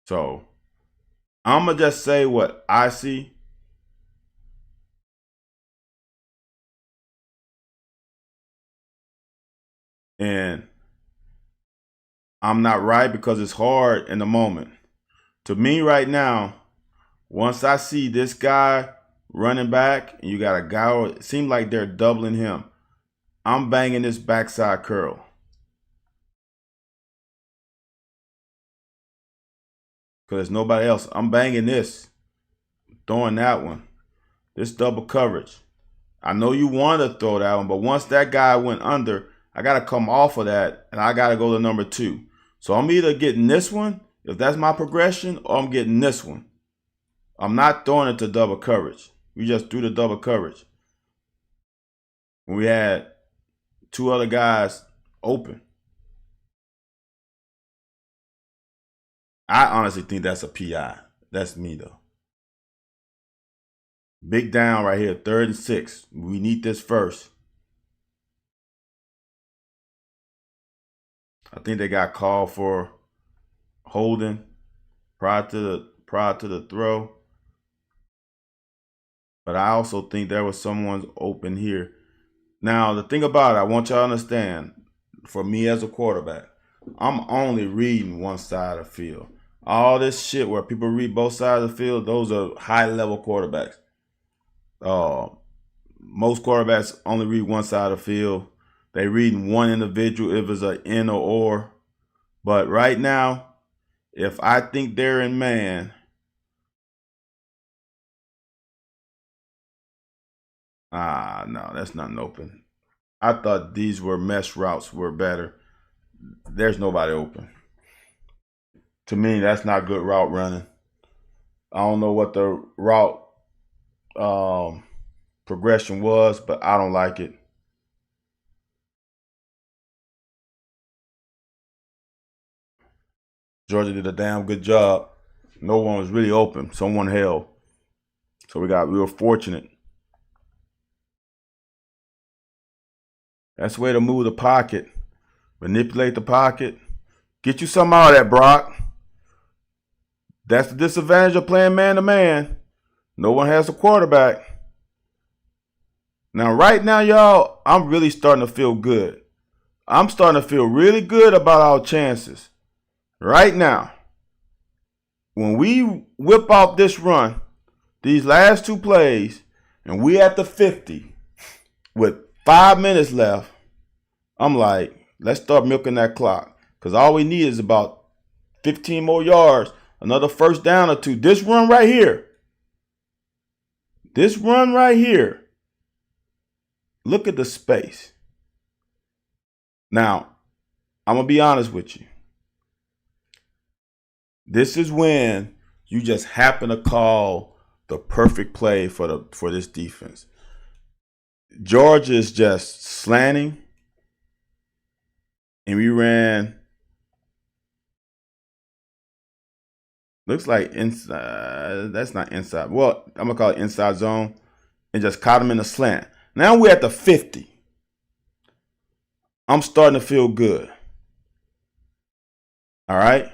So, I'm going to just say what I see. And I'm not right because it's hard in the moment. To me right now, once I see this guy running back and you got a guy, it seems like they're doubling him, I'm banging this backside curl. Because there's nobody else. I'm banging this, throwing that one. This double coverage. I know you want to throw that one, but once that guy went under, I got to come off of that, and I got to go to number 2. So I'm either getting this one, if that's my progression, or I'm getting this one. I'm not throwing it to double coverage. We just threw the double coverage. When we had 2 other guys open. I honestly think that's a PI. That's me, though. Big down right here, 3rd and 6. We need this first. I think they got called for holding prior to the throw. But I also think there was someone's open here. Now, the thing about it, I want y'all to understand, for me as a quarterback, I'm only reading one side of the field. All this shit where people read both sides of the field, those are high-level quarterbacks. Most quarterbacks only read one side of the field. They reading one individual if it's an in or. But right now, if I think they're in man, no, that's not an open. I thought these were mesh routes were better. There's nobody open. To me, that's not good route running. I don't know what the route progression was, but I don't like it. Georgia did a damn good job. No one was really open. Someone held. So we were fortunate. That's the way to move the pocket. Manipulate the pocket. Get you something out of that, Brock. That's the disadvantage of playing man-to-man. No one has a quarterback. Now, right now, y'all, I'm really starting to feel good. I'm starting to feel really good about our chances. Right now, when we whip out this run, these last two plays, and we at the 50 with 5 minutes left, I'm like, let's start milking that clock. Because all we need is about 15 more yards, another first down or two. This run right here. Look at the space. Now, I'm going to be honest with you. This is when you just happen to call the perfect play for this defense. Georgia is just slanting, and we ran. Looks like inside. That's not inside. Well, I'm gonna call it inside zone, and just caught him in a slant. Now we're at the 50. I'm starting to feel good. All right.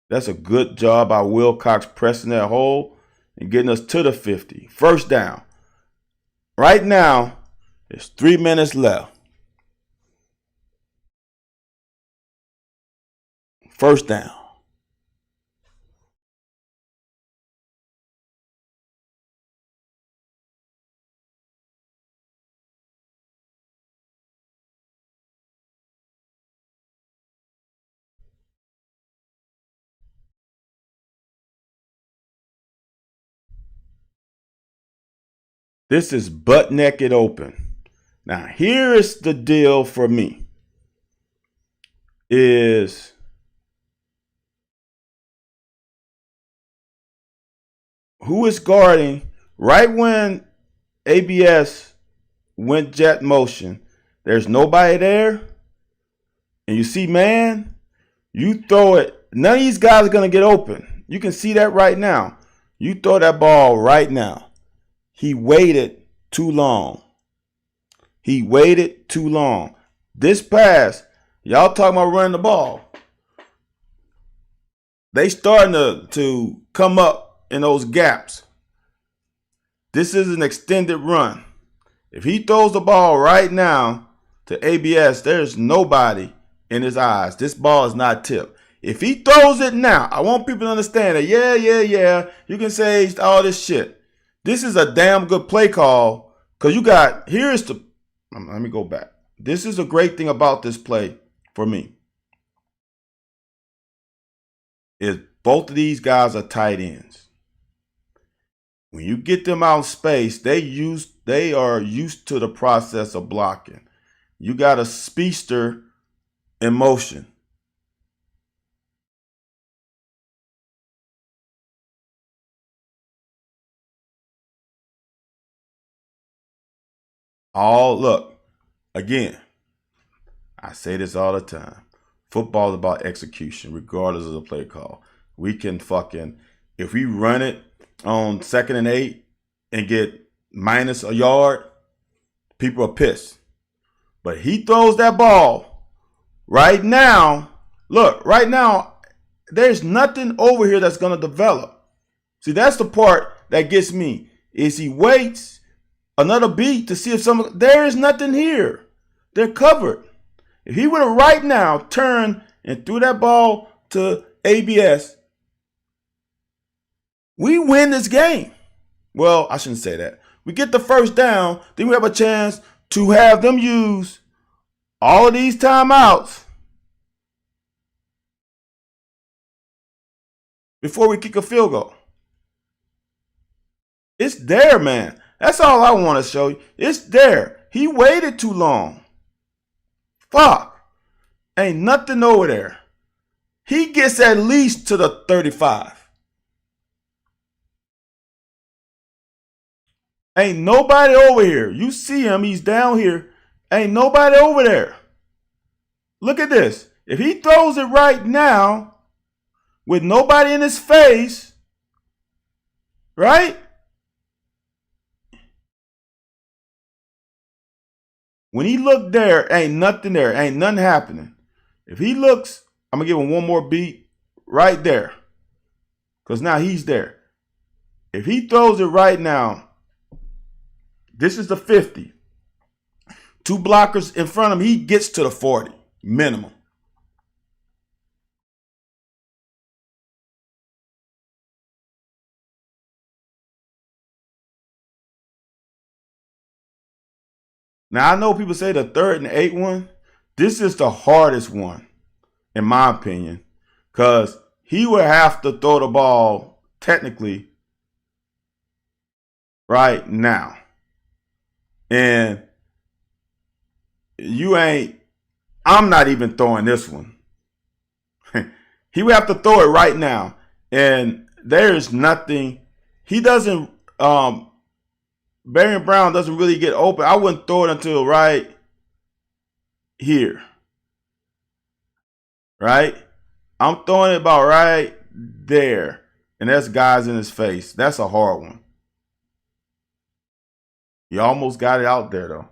That's a good job by Wilcox pressing that hole and getting us to the 50. First down. Right now, there's 3 minutes left. First down. This is butt naked open. Now, here is the deal for me. Is who is guarding right when ABS went jet motion? There's nobody there. And you see, man, you throw it. None of these guys are going to get open. You can see that right now. You throw that ball right now. He waited too long. This pass, y'all talking about running the ball. They starting to come up in those gaps. This is an extended run. If he throws the ball right now to ABS, there's nobody in his eyes. This ball is not tipped. If he throws it now, I want people to understand that, yeah, you can say all this shit. This is a damn good play call because let me go back. This is a great thing about this play for me. Is both of these guys are tight ends. When you get them out in space, they are used to the process of blocking. You got a speedster in motion. Look, again, I say this all the time. Football is about execution, regardless of the play call. We can if we run it on 2nd and 8 and get minus a yard, people are pissed. But he throws that ball right now. Look, right now, there's nothing over here that's going to develop. See, that's the part that gets me, is he waits another beat to see if there is nothing here. They're covered. If he would have right now turned and threw that ball to ABS, we win this game. Well, I shouldn't say that. We get the first down, then we have a chance to have them use all of these timeouts before we kick a field goal. It's there, man. That's all I want to show you. It's there. He waited too long. Fuck. Ain't nothing over there. He gets at least to the 35. Ain't nobody over here. You see him, he's down here. Ain't nobody over there. Look at this. If he throws it right now with nobody in his face, right? When he looked there, ain't nothing there. Ain't nothing happening. If he looks, I'm going to give him one more beat right there. Because now he's there. If he throws it right now, this is the 50. Two blockers in front of him, he gets to the 40 minimum. Now, I know people say the 3rd and 8 one. This is the hardest one, in my opinion, because he would have to throw the ball technically right now. And I'm not even throwing this one. He would have to throw it right now. And there's nothing. He doesn't, Barion Brown doesn't really get open. I wouldn't throw it until right here. Right? I'm throwing it about right there. And that's guys in his face. That's a hard one. He almost got it out there, though.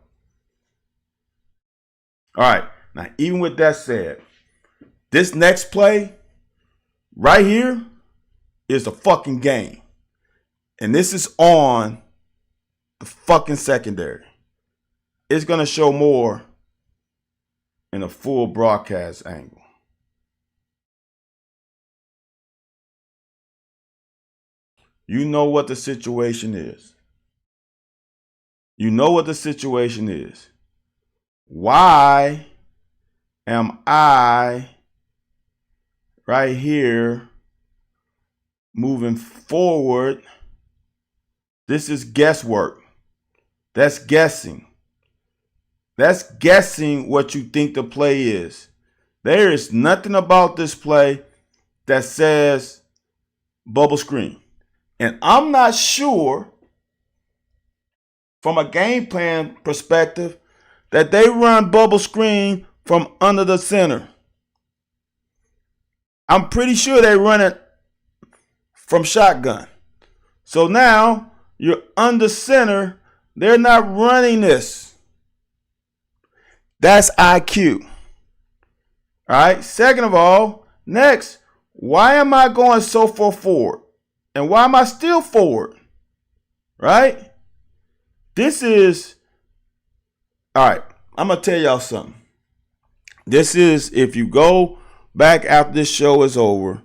All right. Now, even with that said, this next play right here is the fucking game. And this is on the fucking secondary. It's going to show more in a full broadcast angle. You know what the situation is. You know what the situation is. Why am I right here moving forward? This is guesswork. That's guessing. That's guessing what you think the play is. There is nothing about this play that says bubble screen. And I'm not sure from a game plan perspective that they run bubble screen from under the center. I'm pretty sure they run it from shotgun. So now you're under center. They're not running this. That's IQ. All right. Second of all, next, why am I going so far forward? And why am I still forward? Right? This is, all right, I'm going to tell y'all something. This is, if you go back after this show is over,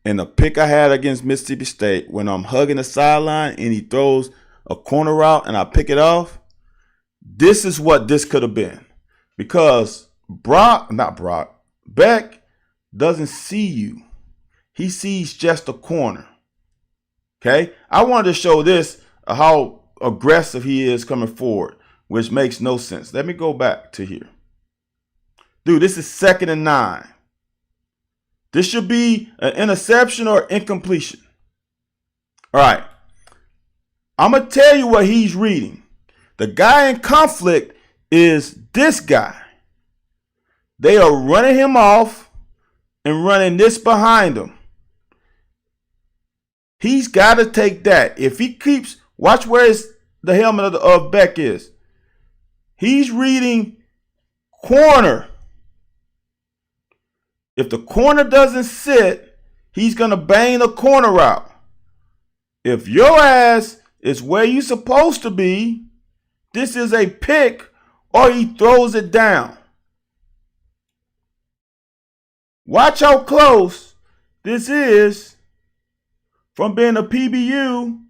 and the pick I had against Mississippi State, when I'm hugging the sideline and he throws a corner route and I pick it off, this is what this could have been. Because Beck doesn't see you. He sees just a corner. Okay? I wanted to show this, how aggressive he is coming forward, which makes no sense. Let me go back to here. Dude, this is 2nd and 9. This should be an interception or incompletion. All right. I'm going to tell you what he's reading. The guy in conflict is this guy. They are running him off and running this behind him. He's got to take that. If he keeps, watch where the helmet of Beck is. He's reading corner. If the corner doesn't sit, he's going to bang the corner out. If your ass is where you're supposed to be, this is a pick or he throws it down. Watch how close this is from being a PBU.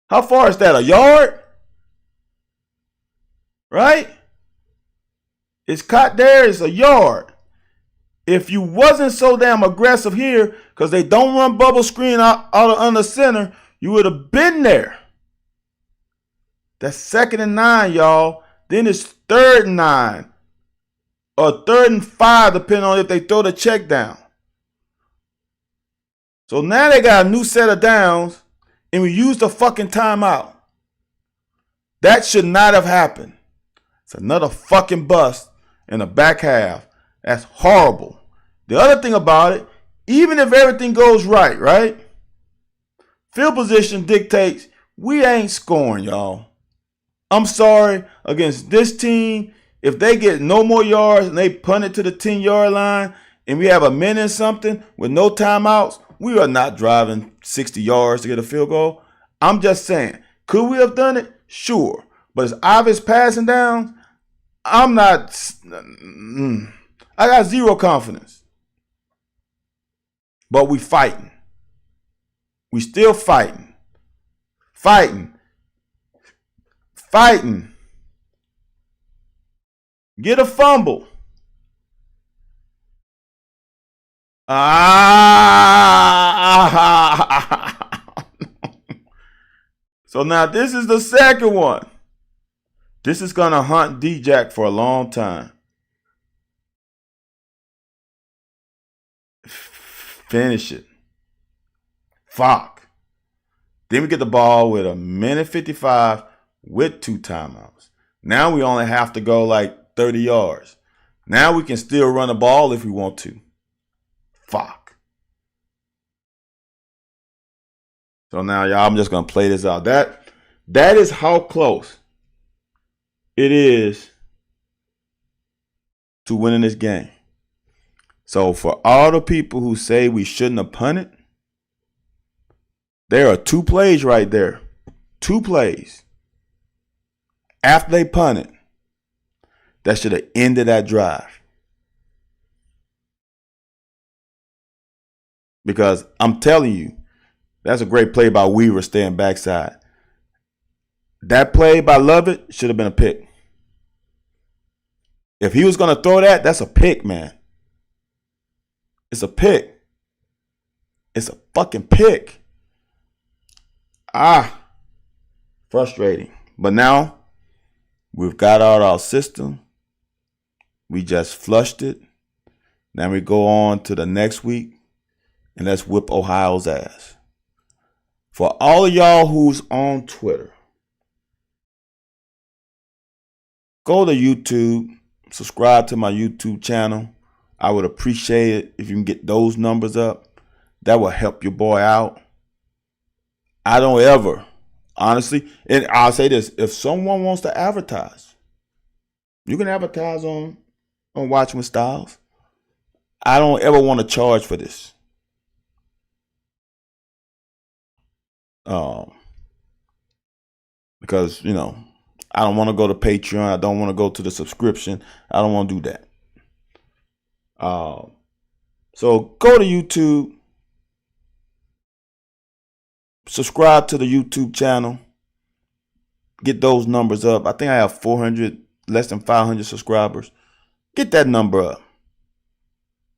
How far is that? A yard? Right? It's caught there. It's a yard. If you wasn't so damn aggressive here, because they don't run bubble screen out on the center, you would have been there. That's 2nd and 9, y'all. Then it's 3rd and 9. or 3rd and 5, depending on if they throw the check down. So now they got a new set of downs, and we used the fucking timeout. That should not have happened. It's another fucking bust in the back half. That's horrible. The other thing about it, even if everything goes right? Field position dictates we ain't scoring, y'all. I'm sorry, against this team, if they get no more yards and they punt it to the 10-yard line and we have a minute and something with no timeouts, we are not driving 60 yards to get a field goal. I'm just saying, could we have done it? Sure. But as obvious passing downs, I'm not. I got zero confidence. But we fighting. We still fighting. Fighting. Get a fumble. So now this is the second one. This is going to hunt D-Jack for a long time. Finish it. Fuck. Then we get the ball with 1:55 with 2 timeouts. Now we only have to go like 30 yards. Now we can still run the ball if we want to. Fuck. So now, y'all, I'm just going to play this out. That is how close it is to winning this game. So for all the people who say we shouldn't have punted, there are 2 plays right there. 2 plays after they punted that should have ended that drive. Because I'm telling you, that's a great play by Weaver staying backside. That play by Lovett should have been a pick. If he was going to throw that, that's a pick, man. It's a pick. It's a fucking pick. Frustrating. But now we've got out our system. We just flushed it. Now we go on to the next week and let's whip Ohio's ass. For all of y'all who's on Twitter, go to YouTube, subscribe to my YouTube channel. I would appreciate it if you can get those numbers up. That will help your boy out. I don't ever, honestly, and I'll say this, if someone wants to advertise, you can advertise on Watching with Styles. I don't ever want to charge for this. Because, I don't want to go to Patreon. I don't want to go to the subscription. I don't want to do that. So go to YouTube. Subscribe to the YouTube channel. Get those numbers up. I think I have 400, less than 500 subscribers. Get that number up.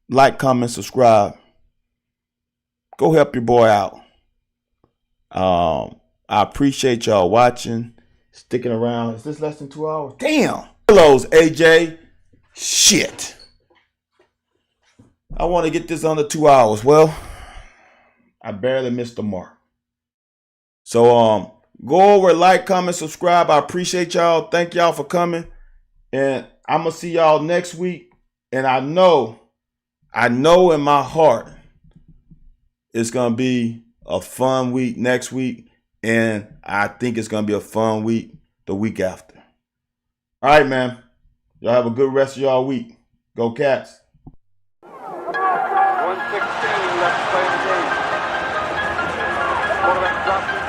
Like, comment, subscribe. Go help your boy out. I appreciate y'all watching, sticking around. Is this less than 2 hours? Damn. Hellos, AJ. Shit. I want to get this under 2 hours. Well, I barely missed the mark. So go over, like, comment, subscribe. I appreciate y'all. Thank y'all for coming. And I'm going to see y'all next week. And I know in my heart it's going to be a fun week next week. And I think it's going to be a fun week the week after. All right, man. Y'all have a good rest of y'all week. Go Cats. 1:16 left to play in the game. Quarterback drops